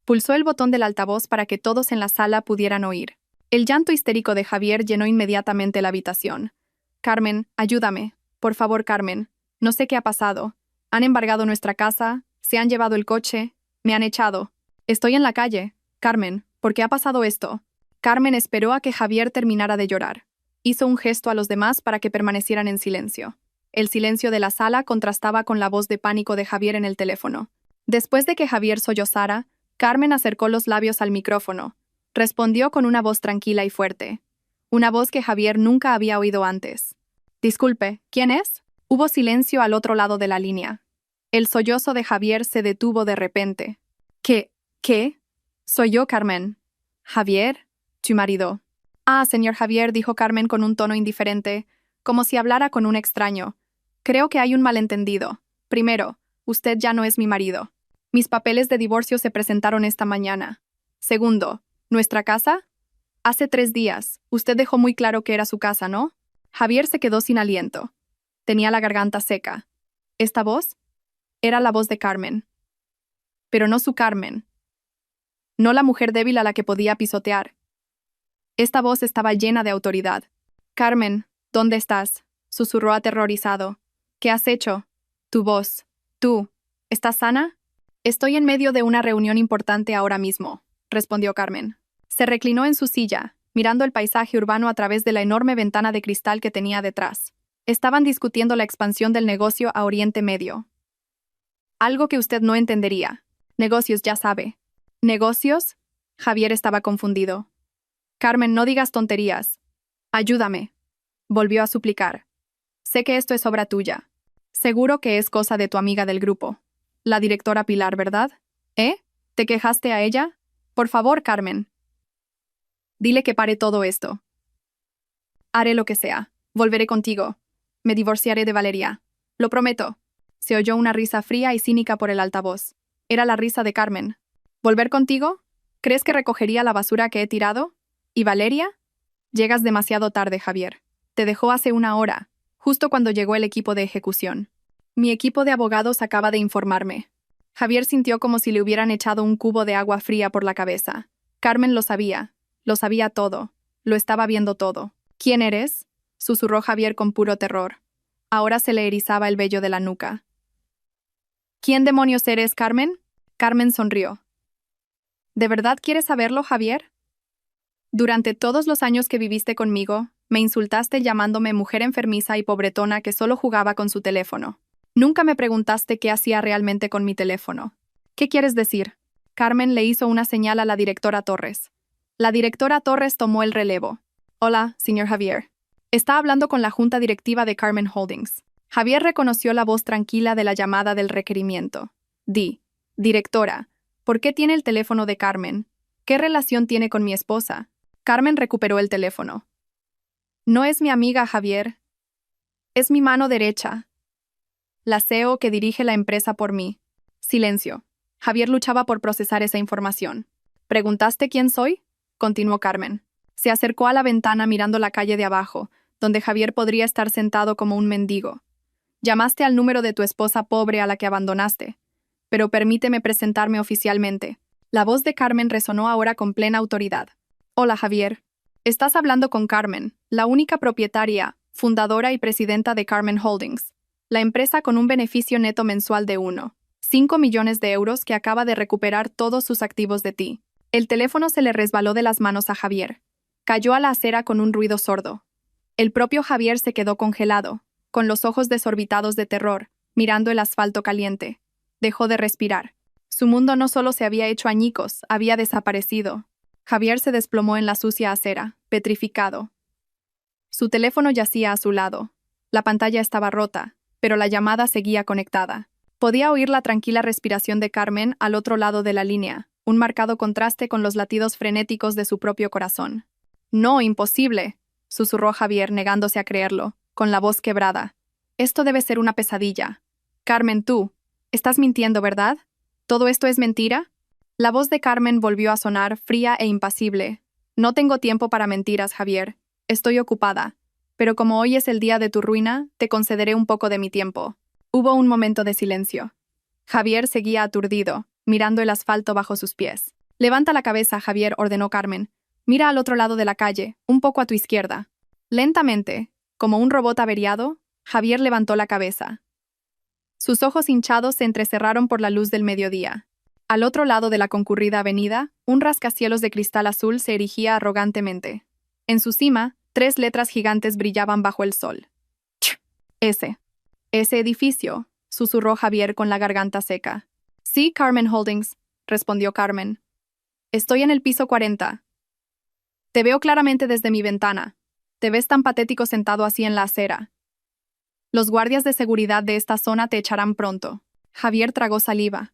Pulsó el botón del altavoz para que todos en la sala pudieran oír. El llanto histérico de Javier llenó inmediatamente la habitación. Carmen, ayúdame. Por favor, Carmen. No sé qué ha pasado. Han embargado nuestra casa, se han llevado el coche, me han echado. Estoy en la calle. Carmen, ¿por qué ha pasado esto? Carmen esperó a que Javier terminara de llorar. Hizo un gesto a los demás para que permanecieran en silencio. El silencio de la sala contrastaba con la voz de pánico de Javier en el teléfono. Después de que Javier sollozara, Carmen acercó los labios al micrófono. Respondió con una voz tranquila y fuerte. Una voz que Javier nunca había oído antes. Disculpe, ¿quién es? Hubo silencio al otro lado de la línea. El sollozo de Javier se detuvo de repente. ¿Qué? Soy yo, Carmen. Javier, tu marido. Ah, señor Javier, dijo Carmen con un tono indiferente, como si hablara con un extraño. Creo que hay un malentendido. Primero, usted ya no es mi marido. Mis papeles de divorcio se presentaron esta mañana. Segundo, ¿nuestra casa? Hace 3 días, usted dejó muy claro que era su casa, ¿no? Javier se quedó sin aliento. Tenía la garganta seca. ¿Esta voz? Era la voz de Carmen. Pero no su Carmen. No la mujer débil a la que podía pisotear. Esta voz estaba llena de autoridad. Carmen, ¿dónde estás? Susurró aterrorizado. ¿Qué has hecho? Tu voz. Tú. ¿Estás sana? Estoy en medio de una reunión importante ahora mismo, respondió Carmen. Se reclinó en su silla, mirando el paisaje urbano a través de la enorme ventana de cristal que tenía detrás. Estaban discutiendo la expansión del negocio a Oriente Medio. Algo que usted no entendería. Negocios, ya sabe. ¿Negocios? Javier estaba confundido. Carmen, no digas tonterías. Ayúdame. Volvió a suplicar. Sé que esto es obra tuya. Seguro que es cosa de tu amiga del grupo. La directora Pilar, ¿verdad? ¿Eh? ¿Te quejaste a ella? Por favor, Carmen. Dile que pare todo esto. Haré lo que sea. Volveré contigo. Me divorciaré de Valeria. Lo prometo. Se oyó una risa fría y cínica por el altavoz. Era la risa de Carmen. ¿Volver contigo? ¿Crees que recogería la basura que he tirado? ¿Y Valeria? Llegas demasiado tarde, Javier. Te dejó hace 1 hora, justo cuando llegó el equipo de ejecución. Mi equipo de abogados acaba de informarme. Javier sintió como si le hubieran echado un cubo de agua fría por la cabeza. Carmen lo sabía todo, lo estaba viendo todo. ¿Quién eres? Susurró Javier con puro terror. Ahora se le erizaba el vello de la nuca. ¿Quién demonios eres, Carmen? Carmen sonrió. ¿De verdad quieres saberlo, Javier? Durante todos los años que viviste conmigo, me insultaste llamándome mujer enfermiza y pobretona que solo jugaba con su teléfono. Nunca me preguntaste qué hacía realmente con mi teléfono. ¿Qué quieres decir? Carmen le hizo una señal a la directora Torres. La directora Torres tomó el relevo. Hola, señor Javier. Está hablando con la junta directiva de Carmen Holdings. Javier reconoció la voz tranquila de la llamada del requerimiento. Directora, ¿por qué tiene el teléfono de Carmen? ¿Qué relación tiene con mi esposa? Carmen recuperó el teléfono. No es mi amiga, Javier. Es mi mano derecha. La CEO que dirige la empresa por mí. Silencio. Javier luchaba por procesar esa información. ¿Preguntaste quién soy? Continuó Carmen. Se acercó a la ventana mirando la calle de abajo, donde Javier podría estar sentado como un mendigo. Llamaste al número de tu esposa pobre a la que abandonaste. Pero permíteme presentarme oficialmente. La voz de Carmen resonó ahora con plena autoridad. Hola, Javier. Estás hablando con Carmen, la única propietaria, fundadora y presidenta de Carmen Holdings, la empresa con un beneficio neto mensual de 1,5 millones de euros que acaba de recuperar todos sus activos de ti. El teléfono se le resbaló de las manos a Javier. Cayó a la acera con un ruido sordo. El propio Javier se quedó congelado, con los ojos desorbitados de terror, mirando el asfalto caliente. Dejó de respirar. Su mundo no solo se había hecho añicos, había desaparecido. Javier se desplomó en la sucia acera, petrificado. Su teléfono yacía a su lado. La pantalla estaba rota, pero la llamada seguía conectada. Podía oír la tranquila respiración de Carmen al otro lado de la línea, un marcado contraste con los latidos frenéticos de su propio corazón. No, imposible, susurró Javier, negándose a creerlo, con la voz quebrada. Esto debe ser una pesadilla. Carmen, tú, estás mintiendo, ¿verdad? ¿Todo esto es mentira? La voz de Carmen volvió a sonar fría e impasible. No tengo tiempo para mentiras, Javier. Estoy ocupada. Pero como hoy es el día de tu ruina, te concederé un poco de mi tiempo. Hubo un momento de silencio. Javier seguía aturdido, mirando el asfalto bajo sus pies. Levanta la cabeza, Javier, ordenó Carmen. Mira al otro lado de la calle, un poco a tu izquierda. Lentamente, como un robot averiado, Javier levantó la cabeza. Sus ojos hinchados se entrecerraron por la luz del mediodía. Al otro lado de la concurrida avenida, un rascacielos de cristal azul se erigía arrogantemente. En su cima, 3 letras gigantes brillaban bajo el sol. Ese edificio, susurró Javier con la garganta seca. Sí, Carmen Holdings, respondió Carmen. Estoy en el piso 40. Te veo claramente desde mi ventana. Te ves tan patético sentado así en la acera. Los guardias de seguridad de esta zona te echarán pronto. Javier tragó saliva.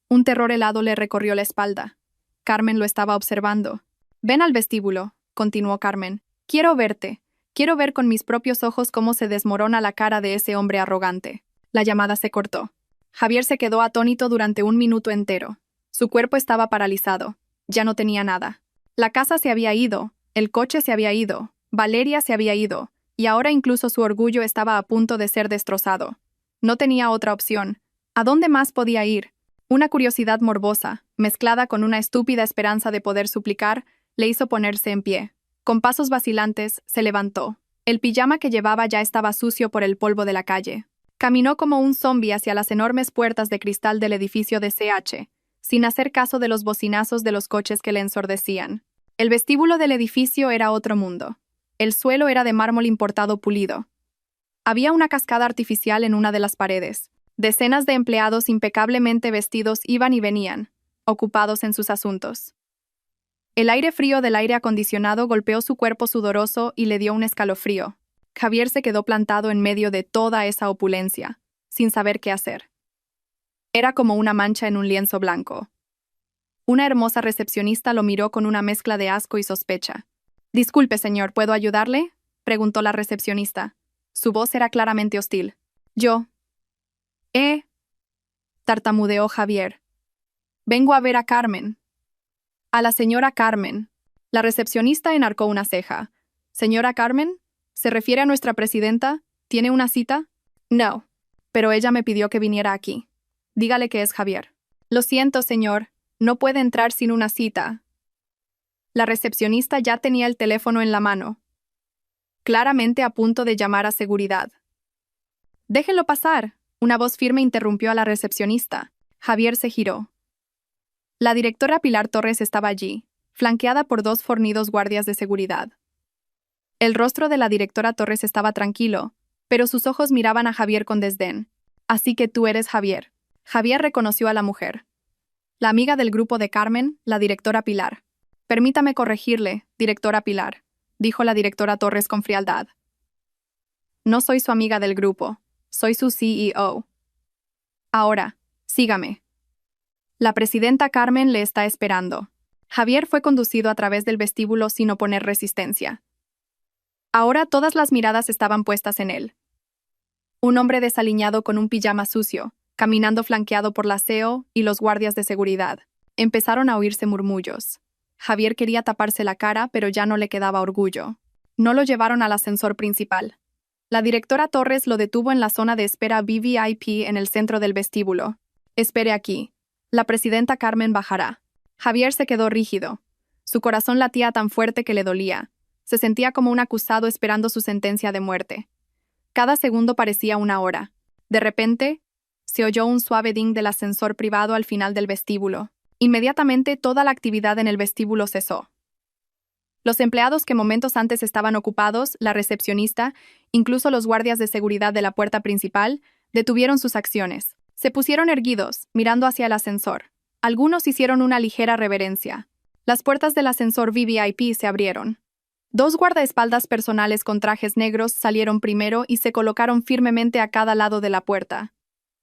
Un terror helado le recorrió la espalda. Carmen lo estaba observando. Ven al vestíbulo, continuó Carmen. Quiero verte. Quiero ver con mis propios ojos cómo se desmorona la cara de ese hombre arrogante. La llamada se cortó. Javier se quedó atónito durante 1 minuto entero. Su cuerpo estaba paralizado. Ya no tenía nada. La casa se había ido, el coche se había ido, Valeria se había ido, y ahora incluso su orgullo estaba a punto de ser destrozado. No tenía otra opción. ¿A dónde más podía ir? Una curiosidad morbosa, mezclada con una estúpida esperanza de poder suplicar, le hizo ponerse en pie. Con pasos vacilantes, se levantó. El pijama que llevaba ya estaba sucio por el polvo de la calle. Caminó como un zombi hacia las enormes puertas de cristal del edificio de CH, sin hacer caso de los bocinazos de los coches que le ensordecían. El vestíbulo del edificio era otro mundo. El suelo era de mármol importado pulido. Había una cascada artificial en una de las paredes. Decenas de empleados impecablemente vestidos iban y venían, ocupados en sus asuntos. El aire frío del aire acondicionado golpeó su cuerpo sudoroso y le dio un escalofrío. Javier se quedó plantado en medio de toda esa opulencia, sin saber qué hacer. Era como una mancha en un lienzo blanco. Una hermosa recepcionista lo miró con una mezcla de asco y sospecha. «Disculpe, señor, ¿puedo ayudarle?», preguntó la recepcionista. Su voz era claramente hostil. «Yo». Tartamudeó Javier. «Vengo a ver a Carmen». «A la señora Carmen». La recepcionista enarcó una ceja. «¿Señora Carmen? ¿Se refiere a nuestra presidenta? ¿Tiene una cita?» «No, pero ella me pidió que viniera aquí». «Dígale que es Javier». «Lo siento, señor. No puede entrar sin una cita». La recepcionista ya tenía el teléfono en la mano, claramente a punto de llamar a seguridad. «Déjenlo pasar», una voz firme interrumpió a la recepcionista. Javier se giró. La directora Pilar Torres estaba allí, flanqueada por 2 fornidos guardias de seguridad. El rostro de la directora Torres estaba tranquilo, pero sus ojos miraban a Javier con desdén. Así que tú eres Javier. Javier reconoció a la mujer. La amiga del grupo de Carmen, la directora Pilar. Permítame corregirle, directora Pilar, dijo la directora Torres con frialdad. No soy su amiga del grupo, soy su CEO. Ahora, sígame. La presidenta Carmen le está esperando. Javier fue conducido a través del vestíbulo sin oponer resistencia. Ahora todas las miradas estaban puestas en él. Un hombre desaliñado con un pijama sucio, caminando flanqueado por la CEO y los guardias de seguridad. Empezaron a oírse murmullos. Javier quería taparse la cara, pero ya no le quedaba orgullo. No lo llevaron al ascensor principal. La directora Torres lo detuvo en la zona de espera VVIP en el centro del vestíbulo. Espere aquí. La presidenta Carmen bajará. Javier se quedó rígido. Su corazón latía tan fuerte que le dolía. Se sentía como un acusado esperando su sentencia de muerte. Cada segundo parecía una hora. De repente, se oyó un suave ding del ascensor privado al final del vestíbulo. Inmediatamente toda la actividad en el vestíbulo cesó. Los empleados que momentos antes estaban ocupados, la recepcionista, incluso los guardias de seguridad de la puerta principal, detuvieron sus acciones. Se pusieron erguidos, mirando hacia el ascensor. Algunos hicieron una ligera reverencia. Las puertas del ascensor VVIP se abrieron. 2 guardaespaldas personales con trajes negros salieron primero y se colocaron firmemente a cada lado de la puerta.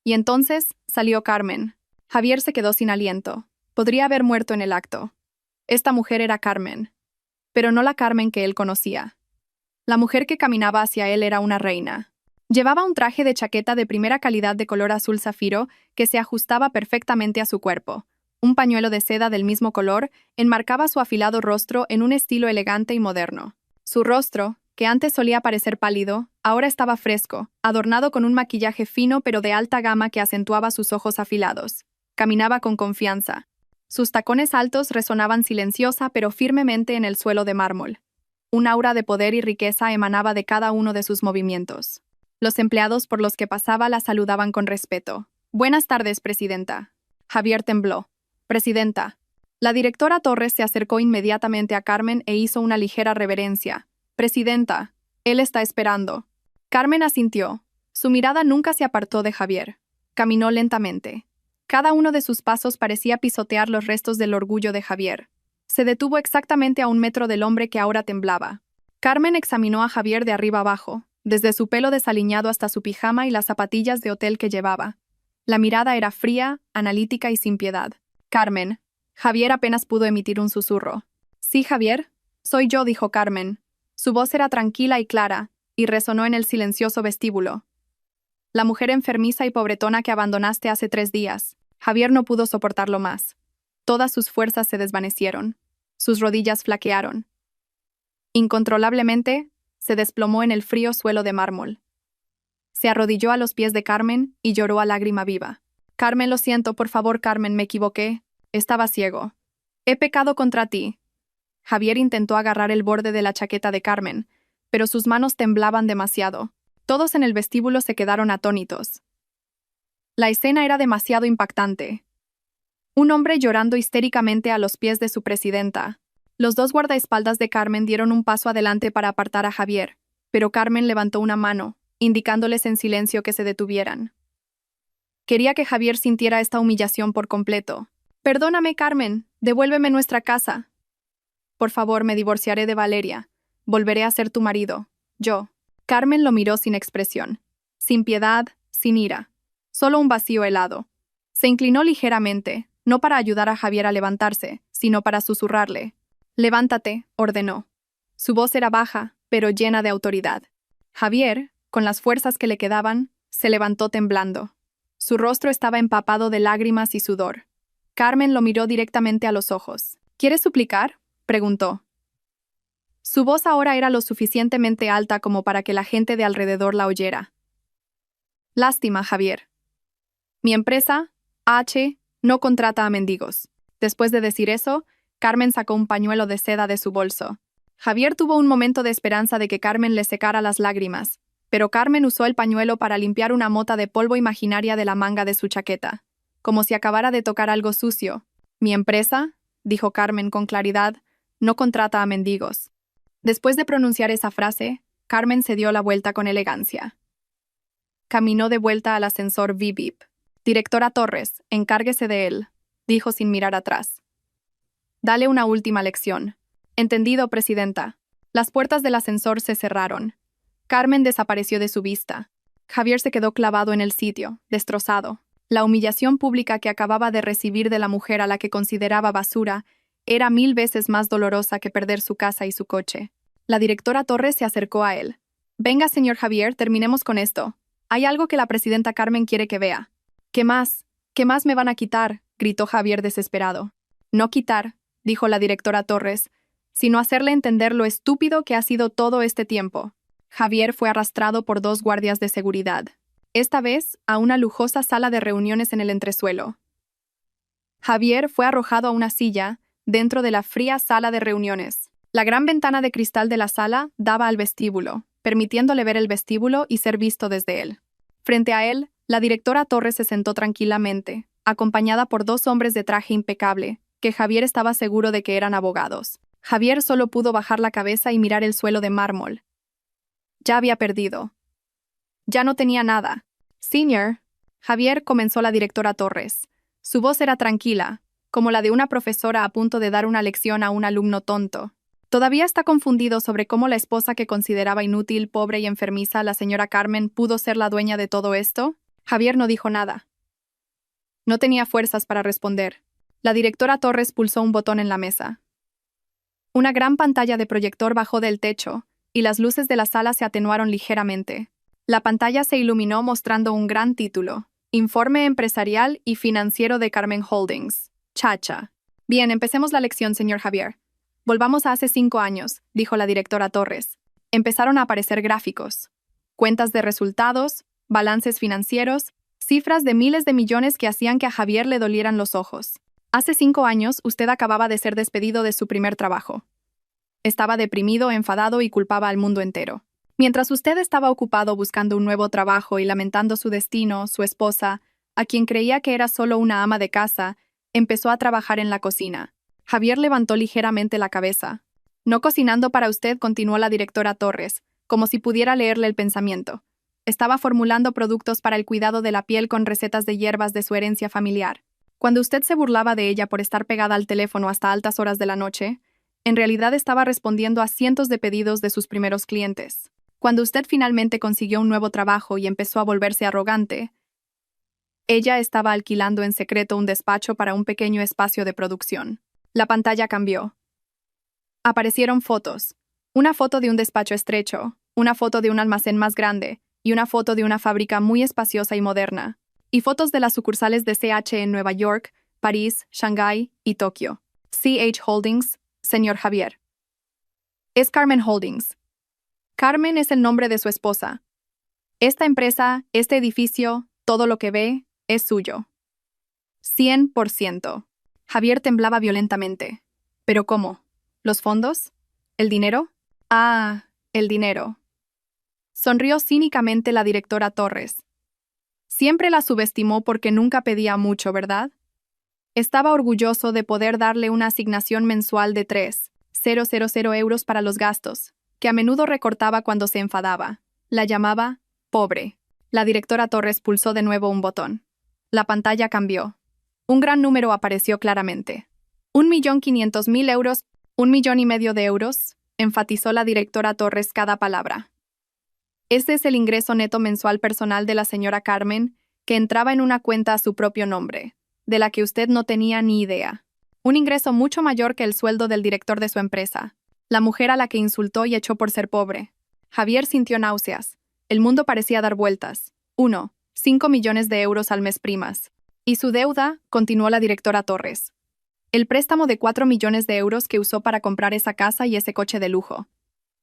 Y entonces salió Carmen. Javier se quedó sin aliento. Podría haber muerto en el acto. Esta mujer era Carmen. Pero no la Carmen que él conocía. La mujer que caminaba hacia él era una reina. Llevaba un traje de chaqueta de primera calidad de color azul zafiro que se ajustaba perfectamente a su cuerpo. Un pañuelo de seda del mismo color enmarcaba su afilado rostro en un estilo elegante y moderno. Su rostro, que antes solía parecer pálido, ahora estaba fresco, adornado con un maquillaje fino pero de alta gama que acentuaba sus ojos afilados. Caminaba con confianza. Sus tacones altos resonaban silenciosa pero firmemente en el suelo de mármol. Un aura de poder y riqueza emanaba de cada uno de sus movimientos. Los empleados por los que pasaba la saludaban con respeto. «Buenas tardes, presidenta». Javier tembló. «Presidenta». La directora Torres se acercó inmediatamente a Carmen e hizo una ligera reverencia. «Presidenta, él está esperando». Carmen asintió. Su mirada nunca se apartó de Javier. Caminó lentamente. Cada uno de sus pasos parecía pisotear los restos del orgullo de Javier. Se detuvo exactamente a 1 metro del hombre que ahora temblaba. Carmen examinó a Javier de arriba abajo, desde su pelo desaliñado hasta su pijama y las zapatillas de hotel que llevaba. La mirada era fría, analítica y sin piedad. «Carmen». Javier apenas pudo emitir un susurro. «Sí, Javier, soy yo», dijo Carmen. Su voz era tranquila y clara, y resonó en el silencioso vestíbulo. «La mujer enfermiza y pobretona que abandonaste hace 3 días». Javier no pudo soportarlo más. Todas sus fuerzas se desvanecieron. Sus rodillas flaquearon. Incontrolablemente, se desplomó en el frío suelo de mármol. Se arrodilló a los pies de Carmen y lloró a lágrima viva. «Carmen, lo siento, por favor, Carmen, me equivoqué. Estaba ciego. He pecado contra ti». Javier intentó agarrar el borde de la chaqueta de Carmen, pero sus manos temblaban demasiado. Todos en el vestíbulo se quedaron atónitos. La escena era demasiado impactante. Un hombre llorando histéricamente a los pies de su presidenta. Los 2 guardaespaldas de Carmen dieron un paso adelante para apartar a Javier, pero Carmen levantó una mano, indicándoles en silencio que se detuvieran. Quería que Javier sintiera esta humillación por completo. «Perdóname, Carmen, devuélveme nuestra casa. Por favor, me divorciaré de Valeria. Volveré a ser tu marido. Yo». Carmen lo miró sin expresión. Sin piedad, sin ira. Solo un vacío helado. Se inclinó ligeramente, no para ayudar a Javier a levantarse, sino para susurrarle. «Levántate», ordenó. Su voz era baja, pero llena de autoridad. Javier, con las fuerzas que le quedaban, se levantó temblando. Su rostro estaba empapado de lágrimas y sudor. Carmen lo miró directamente a los ojos. «¿Quieres suplicar?», preguntó. Su voz ahora era lo suficientemente alta como para que la gente de alrededor la oyera. «Lástima, Javier. Mi empresa, H, no contrata a mendigos». Después de decir eso, Carmen sacó un pañuelo de seda de su bolso. Javier tuvo un momento de esperanza de que Carmen le secara las lágrimas, pero Carmen usó el pañuelo para limpiar una mota de polvo imaginaria de la manga de su chaqueta, como si acabara de tocar algo sucio. «Mi empresa», dijo Carmen con claridad, «no contrata a mendigos». Después de pronunciar esa frase, Carmen se dio la vuelta con elegancia. Caminó de vuelta al ascensor VIP. Directora Torres, encárguese de él, dijo sin mirar atrás. Dale una última lección. Entendido, presidenta. Las puertas del ascensor se cerraron. Carmen desapareció de su vista. Javier se quedó clavado en el sitio, destrozado. La humillación pública que acababa de recibir de la mujer a la que consideraba basura era 1000 veces más dolorosa que perder su casa y su coche. La directora Torres se acercó a él. Venga, señor Javier, terminemos con esto. Hay algo que la presidenta Carmen quiere que vea. ¿Qué más? ¿Qué más me van a quitar?, gritó Javier desesperado. No quitar, dijo la directora Torres, sino hacerle entender lo estúpido que ha sido todo este tiempo. Javier fue arrastrado por 2 guardias de seguridad, esta vez a una lujosa sala de reuniones en el entresuelo. Javier fue arrojado a una silla dentro de la fría sala de reuniones. La gran ventana de cristal de la sala daba al vestíbulo, permitiéndole ver el vestíbulo y ser visto desde él. Frente a él, la directora Torres se sentó tranquilamente, acompañada por 2 hombres de traje impecable, que Javier estaba seguro de que eran abogados. Javier solo pudo bajar la cabeza y mirar el suelo de mármol. Ya había perdido. Ya no tenía nada. Señor, Javier, comenzó la directora Torres. Su voz era tranquila, como la de una profesora a punto de dar una lección a un alumno tonto. Todavía está confundido sobre cómo la esposa que consideraba inútil, pobre y enfermiza, la señora Carmen, pudo ser la dueña de todo esto. Javier no dijo nada. No tenía fuerzas para responder. La directora Torres pulsó un botón en la mesa. Una gran pantalla de proyector bajó del techo, y las luces de la sala se atenuaron ligeramente. La pantalla se iluminó mostrando un gran título: Informe empresarial y financiero de Carmen Holdings. Chacha. Bien, empecemos la lección, señor Javier. Volvamos a hace 5 años, dijo la directora Torres. Empezaron a aparecer gráficos, cuentas de resultados, balances financieros, cifras de miles de millones que hacían que a Javier le dolieran los ojos. Hace 5 años, usted acababa de ser despedido de su primer trabajo. Estaba deprimido, enfadado y culpaba al mundo entero. Mientras usted estaba ocupado buscando un nuevo trabajo y lamentando su destino, su esposa, a quien creía que era solo una ama de casa, empezó a trabajar en la cocina. Javier levantó ligeramente la cabeza. No cocinando para usted, continuó la directora Torres, como si pudiera leerle el pensamiento. Estaba formulando productos para el cuidado de la piel con recetas de hierbas de su herencia familiar. Cuando usted se burlaba de ella por estar pegada al teléfono hasta altas horas de la noche, en realidad estaba respondiendo a cientos de pedidos de sus primeros clientes. Cuando usted finalmente consiguió un nuevo trabajo y empezó a volverse arrogante, ella estaba alquilando en secreto un despacho para un pequeño espacio de producción. La pantalla cambió. Aparecieron fotos. Una foto de un despacho estrecho, una foto de un almacén más grande y una foto de una fábrica muy espaciosa y moderna, y fotos de las sucursales de CH en Nueva York, París, Shanghái y Tokio. CH Holdings, señor Javier. Es Carmen Holdings. Carmen es el nombre de su esposa. Esta empresa, este edificio, todo lo que ve, es suyo. 100%. Javier temblaba violentamente. ¿Pero cómo? ¿Los fondos? ¿El dinero? Ah, el dinero. Sonrió cínicamente la directora Torres. Siempre la subestimó porque nunca pedía mucho, ¿verdad? Estaba orgulloso de poder darle una asignación mensual de 3,000 euros para los gastos, que a menudo recortaba cuando se enfadaba. La llamaba pobre. La directora Torres pulsó de nuevo un botón. La pantalla cambió. Un gran número apareció claramente. 1.500.000 euros, 1,5 millones de euros, enfatizó la directora Torres cada palabra. Este es el ingreso neto mensual personal de la señora Carmen, que entraba en una cuenta a su propio nombre, de la que usted no tenía ni idea. Un ingreso mucho mayor que el sueldo del director de su empresa, la mujer a la que insultó y echó por ser pobre. Javier sintió náuseas. El mundo parecía dar vueltas. 5 millones de euros al mes primas. Y su deuda, continuó la directora Torres. El préstamo de 4 millones de euros que usó para comprar esa casa y ese coche de lujo.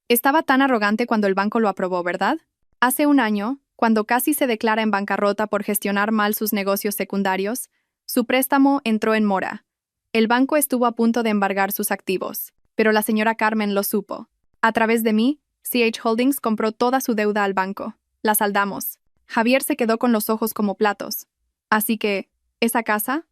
Estaba tan arrogante cuando el banco lo aprobó, ¿verdad? Hace un año, cuando casi se declara en bancarrota por gestionar mal sus negocios secundarios, su préstamo entró en mora. El banco estuvo a punto de embargar sus activos, pero la señora Carmen lo supo. A través de mí, CH Holdings compró toda su deuda al banco. La saldamos. Javier se quedó con los ojos como platos. Así que, ¿esa casa?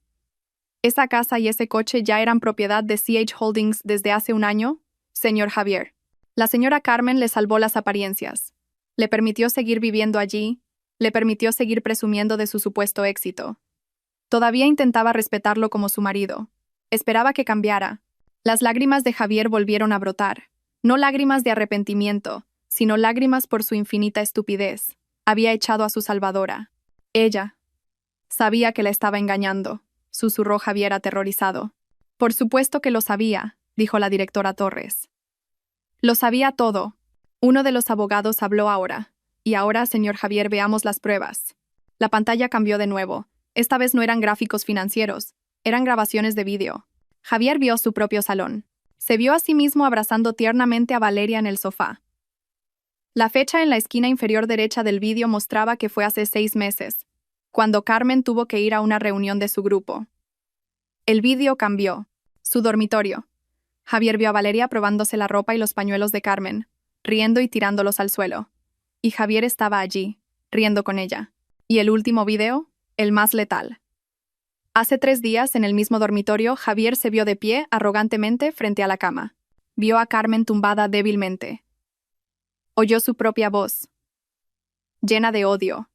¿Esa casa y ese coche ya eran propiedad de CH Holdings desde hace un año, señor Javier? La señora Carmen le salvó las apariencias. Le permitió seguir viviendo allí, Le permitió seguir presumiendo de su supuesto éxito. Todavía intentaba respetarlo como su marido. Esperaba que cambiara. Las lágrimas de Javier volvieron a brotar. No lágrimas de arrepentimiento, sino lágrimas por su infinita estupidez. Había echado a su salvadora. Ella. Sabía que la estaba engañando, susurró Javier aterrorizado. Por supuesto que lo sabía, dijo la directora Torres. Lo sabía todo. Uno de los abogados habló ahora. Y ahora, señor Javier, veamos las pruebas. La pantalla cambió de nuevo. Esta vez no eran gráficos financieros, eran grabaciones de vídeo. Javier vio su propio salón. Se vio a sí mismo abrazando tiernamente a Valeria en el sofá. La fecha en la esquina inferior derecha del vídeo mostraba que fue hace 6 meses, cuando Carmen tuvo que ir a una reunión de su grupo. El vídeo cambió. Su dormitorio. Javier vio a Valeria probándose la ropa y los pañuelos de Carmen, riendo y tirándolos al suelo. Y Javier estaba allí, riendo con ella. Y el último vídeo, el más letal. Hace 3 días, en el mismo dormitorio, Javier se vio de pie, arrogantemente, frente a la cama. Vio a Carmen tumbada débilmente. Oyó su propia voz, llena de odio,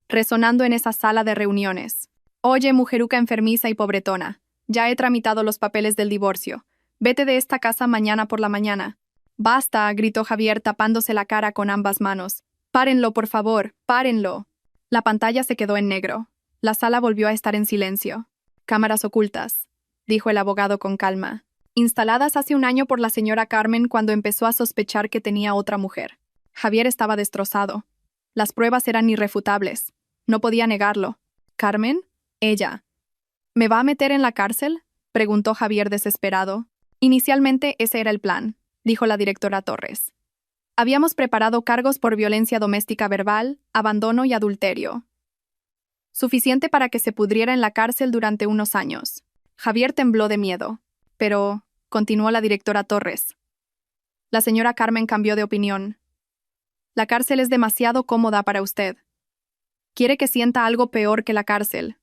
resonando en esa sala de reuniones. Oye, mujeruca enfermiza y pobretona, ya he tramitado los papeles del divorcio. Vete de esta casa mañana por la mañana. Basta, gritó Javier tapándose la cara con ambas manos. Párenlo, por favor, párenlo. La pantalla se quedó en negro. La sala volvió a estar en silencio. Cámaras ocultas, dijo el abogado con calma, instaladas hace 1 año por la señora Carmen cuando empezó a sospechar que tenía otra mujer. Javier estaba destrozado. Las pruebas eran irrefutables. No podía negarlo. ¿Carmen? Ella. ¿Me va a meter en la cárcel?, preguntó Javier desesperado. Inicialmente ese era el plan, dijo la directora Torres. Habíamos preparado cargos por violencia doméstica verbal, abandono y adulterio. Suficiente para que se pudriera en la cárcel durante unos años. Javier tembló de miedo. Pero, continuó la directora Torres. La señora Carmen cambió de opinión. La cárcel es demasiado cómoda para usted. Quiere que sienta algo peor que la cárcel.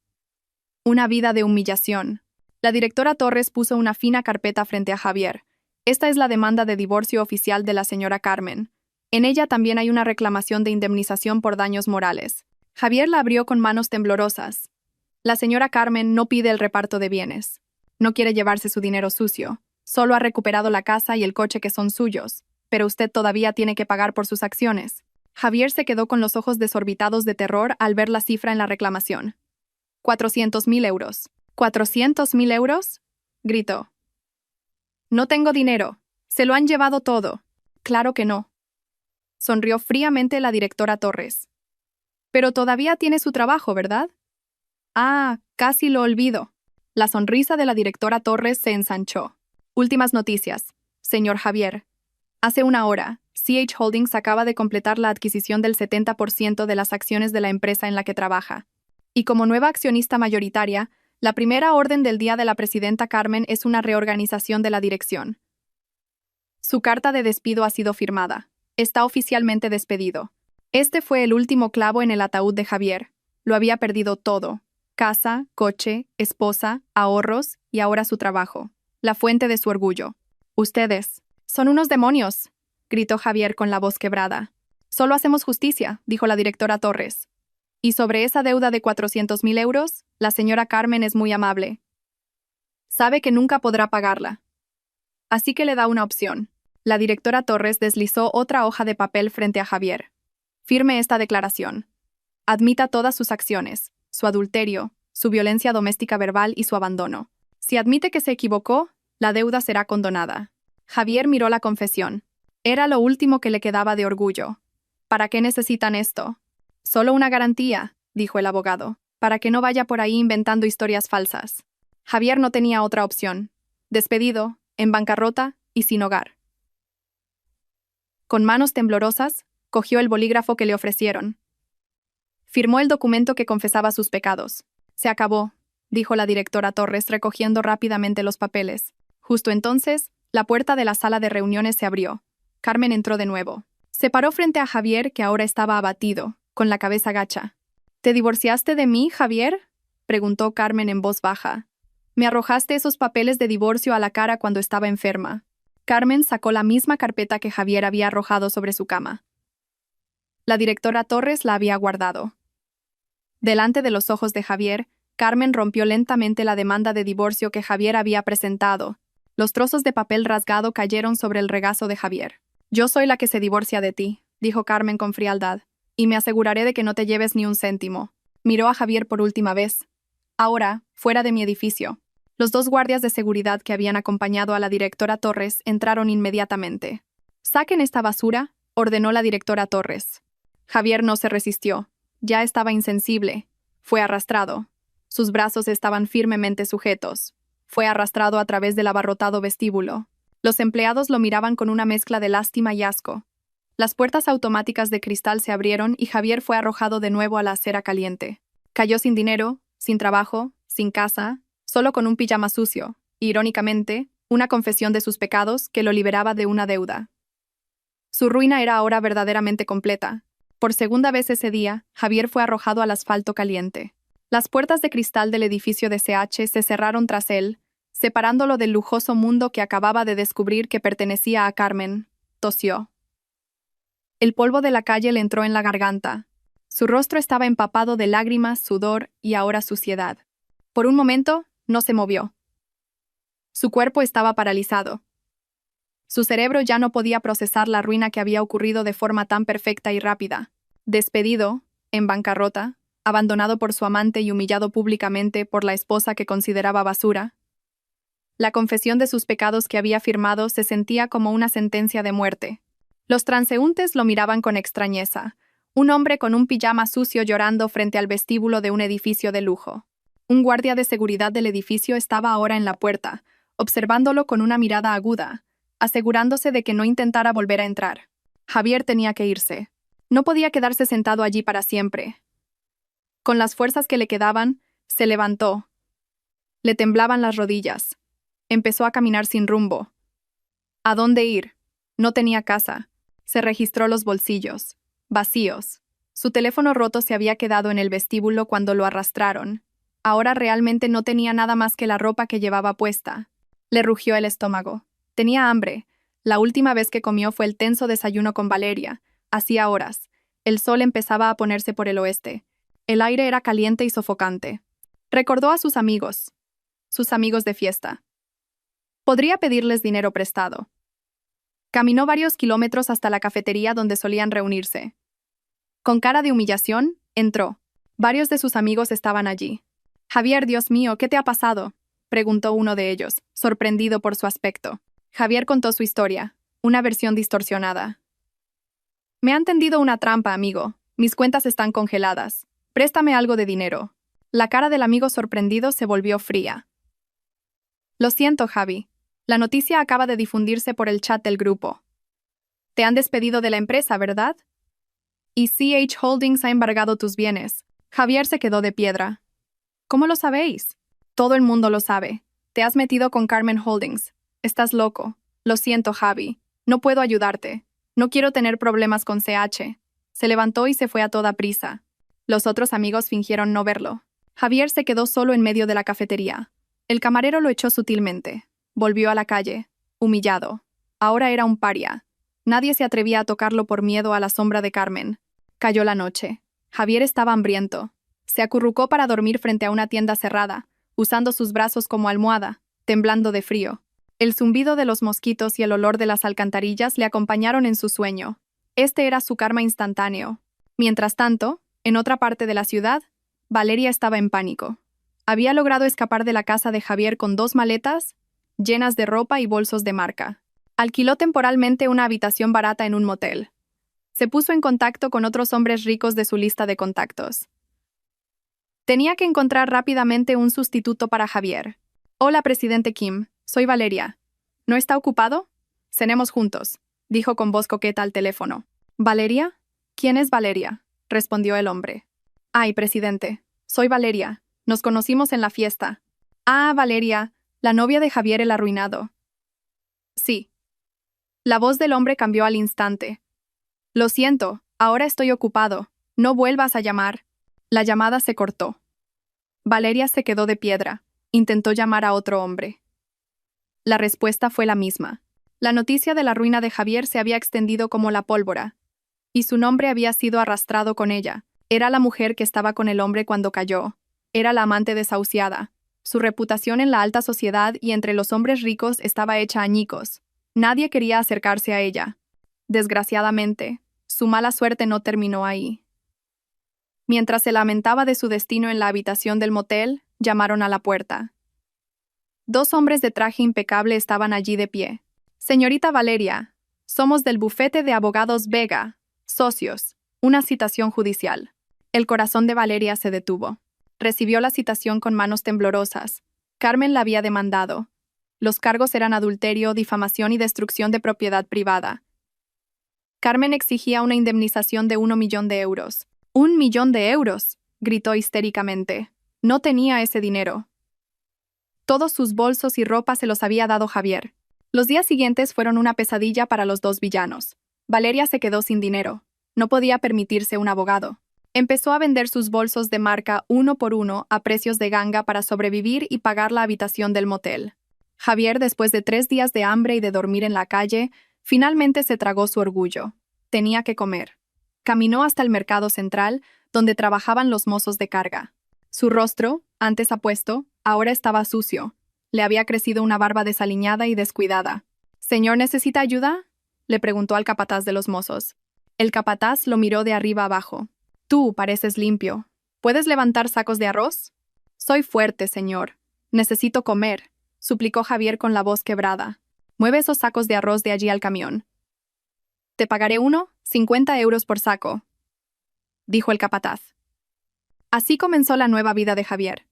Una vida de humillación. La directora Torres puso una fina carpeta frente a Javier. Esta es la demanda de divorcio oficial de la señora Carmen. En ella también hay una reclamación de indemnización por daños morales. Javier la abrió con manos temblorosas. La señora Carmen no pide el reparto de bienes. No quiere llevarse su dinero sucio. Solo ha recuperado la casa y el coche que son suyos. Pero usted todavía tiene que pagar por sus acciones. Javier se quedó con los ojos desorbitados de terror al ver la cifra en la reclamación. 400.000 euros. ¿400.000 euros? Gritó. No tengo dinero. Se lo han llevado todo. Claro que no. Sonrió fríamente la directora Torres. Pero todavía tiene su trabajo, ¿verdad? Ah, casi lo olvido. La sonrisa de la directora Torres se ensanchó. Últimas noticias, señor Javier. Hace 1 hora, CH Holdings acaba de completar la adquisición del 70% de las acciones de la empresa en la que trabaja. Y como nueva accionista mayoritaria, la primera orden del día de la presidenta Carmen es una reorganización de la dirección. Su carta de despido ha sido firmada. Está oficialmente despedido. Este fue el último clavo en el ataúd de Javier. Lo había perdido todo. Casa, coche, esposa, ahorros y ahora su trabajo. La fuente de su orgullo. Ustedes son unos demonios, gritó Javier con la voz quebrada. Solo hacemos justicia, dijo la directora Torres. Y sobre esa deuda de 400.000 euros, la señora Carmen es muy amable. Sabe que nunca podrá pagarla. Así que le da una opción. La directora Torres deslizó otra hoja de papel frente a Javier. Firme esta declaración. Admita todas sus acciones, su adulterio, su violencia doméstica verbal y su abandono. Si admite que se equivocó, la deuda será condonada. Javier miró la confesión. Era lo último que le quedaba de orgullo. ¿Para qué necesitan esto? Solo una garantía, dijo el abogado, para que no vaya por ahí inventando historias falsas. Javier no tenía otra opción. Despedido, en bancarrota y sin hogar. Con manos temblorosas, cogió el bolígrafo que le ofrecieron. Firmó el documento que confesaba sus pecados. Se acabó, dijo la directora Torres recogiendo rápidamente los papeles. Justo entonces, la puerta de la sala de reuniones se abrió. Carmen entró de nuevo. Se paró frente a Javier, que ahora estaba abatido, con la cabeza gacha. ¿Te divorciaste de mí, Javier?, preguntó Carmen en voz baja. Me arrojaste esos papeles de divorcio a la cara cuando estaba enferma. Carmen sacó la misma carpeta que Javier había arrojado sobre su cama. La directora Torres la había guardado. Delante de los ojos de Javier, Carmen rompió lentamente la demanda de divorcio que Javier había presentado. Los trozos de papel rasgado cayeron sobre el regazo de Javier. «Yo soy la que se divorcia de ti», dijo Carmen con frialdad, «y me aseguraré de que no te lleves ni un céntimo». Miró a Javier por última vez. «Ahora, fuera de mi edificio». Los 2 guardias de seguridad que habían acompañado a la directora Torres entraron inmediatamente. «Saquen esta basura», ordenó la directora Torres. Javier no se resistió. Ya estaba insensible. Fue arrastrado. Sus brazos estaban firmemente sujetos. Fue arrastrado a través del abarrotado vestíbulo. Los empleados lo miraban con una mezcla de lástima y asco. Las puertas automáticas de cristal se abrieron y Javier fue arrojado de nuevo a la acera caliente. Cayó sin dinero, sin trabajo, sin casa, solo con un pijama sucio, y, irónicamente, una confesión de sus pecados que lo liberaba de una deuda. Su ruina era ahora verdaderamente completa. Por segunda vez ese día, Javier fue arrojado al asfalto caliente. Las puertas de cristal del edificio de CH se cerraron tras él, separándolo del lujoso mundo que acababa de descubrir que pertenecía a Carmen. Tosió. El polvo de la calle le entró en la garganta. Su rostro estaba empapado de lágrimas, sudor y ahora suciedad. Por un momento, no se movió. Su cuerpo estaba paralizado. Su cerebro ya no podía procesar la ruina que había ocurrido de forma tan perfecta y rápida. Despedido, en bancarrota, abandonado por su amante y humillado públicamente por la esposa que consideraba basura. La confesión de sus pecados que había firmado se sentía como una sentencia de muerte. Los transeúntes lo miraban con extrañeza. Un hombre con un pijama sucio llorando frente al vestíbulo de un edificio de lujo. Un guardia de seguridad del edificio estaba ahora en la puerta, observándolo con una mirada aguda, asegurándose de que no intentara volver a entrar. Javier tenía que irse. No podía quedarse sentado allí para siempre. Con las fuerzas que le quedaban, se levantó. Le temblaban las rodillas. Empezó a caminar sin rumbo. ¿A dónde ir? No tenía casa. Se registró los bolsillos. Vacíos. Su teléfono roto se había quedado en el vestíbulo cuando lo arrastraron. Ahora realmente no tenía nada más que la ropa que llevaba puesta. Le rugió el estómago. Tenía hambre. La última vez que comió fue el tenso desayuno con Valeria. Hacía horas. El sol empezaba a ponerse por el oeste. El aire era caliente y sofocante. Recordó a sus amigos de fiesta. Podría pedirles dinero prestado. Caminó varios kilómetros hasta la cafetería donde solían reunirse. Con cara de humillación, entró. Varios de sus amigos estaban allí. «Javier, Dios mío, ¿qué te ha pasado?», preguntó uno de ellos, sorprendido por su aspecto. Javier contó su historia, una versión distorsionada. «Me han tendido una trampa, amigo. Mis cuentas están congeladas. Préstame algo de dinero». La cara del amigo sorprendido se volvió fría. «Lo siento, Javi. La noticia acaba de difundirse por el chat del grupo. Te han despedido de la empresa, ¿verdad? Y CH Holdings ha embargado tus bienes». Javier se quedó de piedra. «¿Cómo lo sabéis?» «Todo el mundo lo sabe. Te has metido con Carmen Holdings. Estás loco. Lo siento, Javi. No puedo ayudarte. No quiero tener problemas con CH». Se levantó y se fue a toda prisa. Los otros amigos fingieron no verlo. Javier se quedó solo en medio de la cafetería. El camarero lo echó sutilmente. Volvió a la calle, humillado. Ahora era un paria. Nadie se atrevía a tocarlo por miedo a la sombra de Carmen. Cayó la noche. Javier estaba hambriento. Se acurrucó para dormir frente a una tienda cerrada, usando sus brazos como almohada, temblando de frío. El zumbido de los mosquitos y el olor de las alcantarillas le acompañaron en su sueño. Este era su karma instantáneo. Mientras tanto, en otra parte de la ciudad, Valeria estaba en pánico. Había logrado escapar de la casa de Javier con 2 maletas llenas de ropa y bolsos de marca. Alquiló temporalmente una habitación barata en un motel. Se puso en contacto con otros hombres ricos de su lista de contactos. Tenía que encontrar rápidamente un sustituto para Javier. «Hola, presidente Kim. Soy Valeria. ¿No está ocupado? Cenemos juntos», dijo con voz coqueta al teléfono. «¿Valeria? ¿Quién es Valeria?», respondió el hombre. «Ay, presidente. Soy Valeria. Nos conocimos en la fiesta». «Ah, Valeria, la novia de Javier el arruinado». «Sí». La voz del hombre cambió al instante. «Lo siento, ahora estoy ocupado. No vuelvas a llamar». La llamada se cortó. Valeria se quedó de piedra. Intentó llamar a otro hombre. La respuesta fue la misma. La noticia de la ruina de Javier se había extendido como la pólvora. y su nombre había sido arrastrado con ella. Era la mujer que estaba con el hombre cuando cayó. Era la amante desahuciada. Su reputación en la alta sociedad y entre los hombres ricos estaba hecha añicos. Nadie quería acercarse a ella. Desgraciadamente, su mala suerte no terminó ahí. Mientras se lamentaba de su destino en la habitación del motel, llamaron a la puerta. 2 hombres de traje impecable estaban allí de pie. Señorita Valeria, somos del bufete de abogados Vega, socios, una citación judicial. El corazón de Valeria se detuvo. Recibió la citación con manos temblorosas. Carmen la había demandado. Los cargos eran adulterio, difamación y destrucción de propiedad privada. Carmen exigía una indemnización de 1 millón de euros. ¡1 millón de euros! Gritó histéricamente. No tenía ese dinero. Todos sus bolsos y ropa se los había dado Javier. Los días siguientes fueron una pesadilla para los 2 villanos. Valeria se quedó sin dinero. No podía permitirse un abogado. Empezó a vender sus bolsos de marca uno por uno a precios de ganga para sobrevivir y pagar la habitación del motel. Javier, después de 3 días de hambre y de dormir en la calle, finalmente se tragó su orgullo. Tenía que comer. Caminó hasta el mercado central, donde trabajaban los mozos de carga. Su rostro, antes apuesto, ahora estaba sucio. Le había crecido una barba desaliñada y descuidada. «¿Señor, necesita ayuda?», le preguntó al capataz de los mozos. El capataz lo miró de arriba abajo. «Tú pareces limpio. ¿Puedes levantar sacos de arroz?» «Soy fuerte, señor. Necesito comer», suplicó Javier con la voz quebrada. «Mueve esos sacos de arroz de allí al camión». «Te pagaré 50 euros por saco», dijo el capataz. Así comenzó la nueva vida de Javier.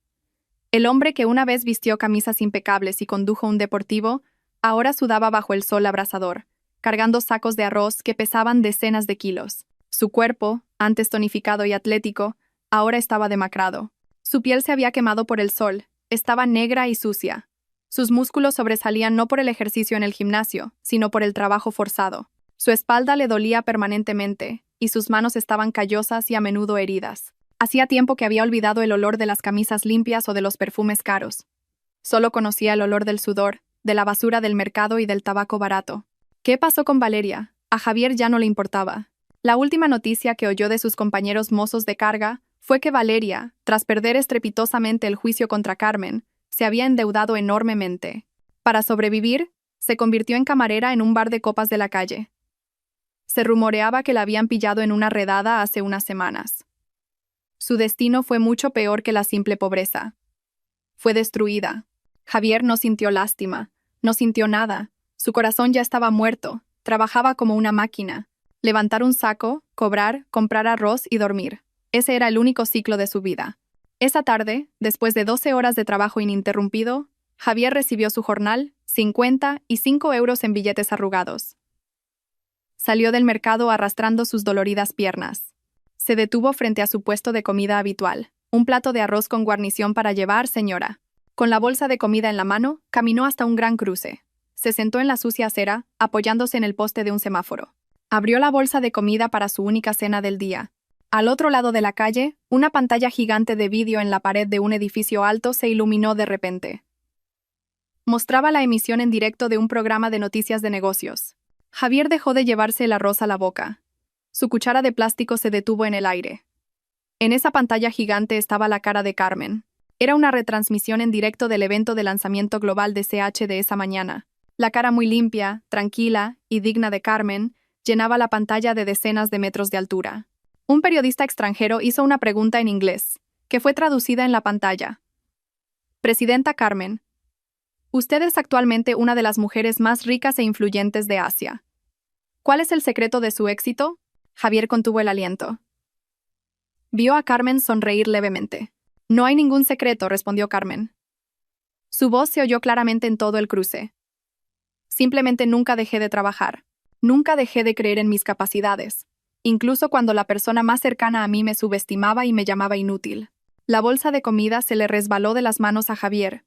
El hombre que una vez vistió camisas impecables y condujo un deportivo, ahora sudaba bajo el sol abrasador, cargando sacos de arroz que pesaban decenas de kilos. Su cuerpo, antes tonificado y atlético, ahora estaba demacrado. Su piel se había quemado por el sol, estaba negra y sucia. Sus músculos sobresalían no por el ejercicio en el gimnasio, sino por el trabajo forzado. Su espalda le dolía permanentemente, y sus manos estaban callosas y a menudo heridas. Hacía tiempo que había olvidado el olor de las camisas limpias o de los perfumes caros. Solo conocía el olor del sudor, de la basura del mercado y del tabaco barato. ¿Qué pasó con Valeria? A Javier ya no le importaba. La última noticia que oyó de sus compañeros mozos de carga fue que Valeria, tras perder estrepitosamente el juicio contra Carmen, se había endeudado enormemente. Para sobrevivir, se convirtió en camarera en un bar de copas de la calle. Se rumoreaba que la habían pillado en una redada hace unas semanas. Su destino fue mucho peor que la simple pobreza. Fue destruida. Javier no sintió lástima, no sintió nada. Su corazón ya estaba muerto, trabajaba como una máquina. Levantar un saco, cobrar, comprar arroz y dormir. Ese era el único ciclo de su vida. Esa tarde, después de 12 horas de trabajo ininterrumpido, Javier recibió su jornal, 55 euros en billetes arrugados. Salió del mercado arrastrando sus doloridas piernas. Se detuvo frente a su puesto de comida habitual. «Un plato de arroz con guarnición para llevar, señora». Con la bolsa de comida en la mano, caminó hasta un gran cruce. Se sentó en la sucia acera, apoyándose en el poste de un semáforo. Abrió la bolsa de comida para su única cena del día. Al otro lado de la calle, una pantalla gigante de vídeo en la pared de un edificio alto se iluminó de repente. Mostraba la emisión en directo de un programa de noticias de negocios. Javier dejó de llevarse el arroz a la boca. Su cuchara de plástico se detuvo en el aire. En esa pantalla gigante estaba la cara de Carmen. Era una retransmisión en directo del evento de lanzamiento global de CH de esa mañana. La cara muy limpia, tranquila y digna de Carmen llenaba la pantalla de decenas de metros de altura. Un periodista extranjero hizo una pregunta en inglés, que fue traducida en la pantalla. «Presidenta Carmen, usted es actualmente una de las mujeres más ricas e influyentes de Asia. ¿Cuál es el secreto de su éxito?». Javier contuvo el aliento. Vio a Carmen sonreír levemente. «No hay ningún secreto», respondió Carmen. Su voz se oyó claramente en todo el cruce. «Simplemente nunca dejé de trabajar. Nunca dejé de creer en mis capacidades. Incluso cuando la persona más cercana a mí me subestimaba y me llamaba inútil». La bolsa de comida se le resbaló de las manos a Javier.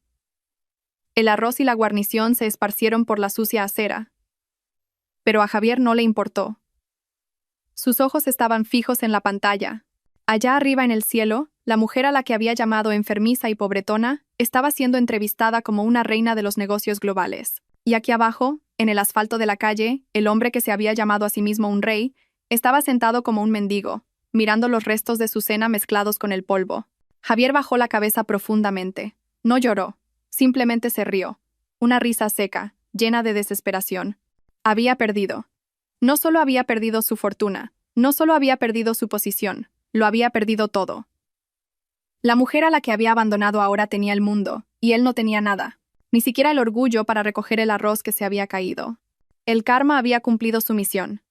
El arroz y la guarnición se esparcieron por la sucia acera. Pero a Javier no le importó. Sus ojos estaban fijos en la pantalla. Allá arriba en el cielo, la mujer a la que había llamado enfermiza y pobretona estaba siendo entrevistada como una reina de los negocios globales. Y aquí abajo, en el asfalto de la calle, el hombre que se había llamado a sí mismo un rey, Estaba sentado como un mendigo, mirando los restos de su cena mezclados con el polvo. Javier bajó la cabeza profundamente. No lloró, simplemente se rió. Una risa seca, llena de desesperación. Había perdido. No solo había perdido su fortuna, no solo había perdido su posición, lo había perdido todo. La mujer a la que había abandonado ahora tenía el mundo, y él no tenía nada, ni siquiera el orgullo para recoger el arroz que se había caído. El karma había cumplido su misión.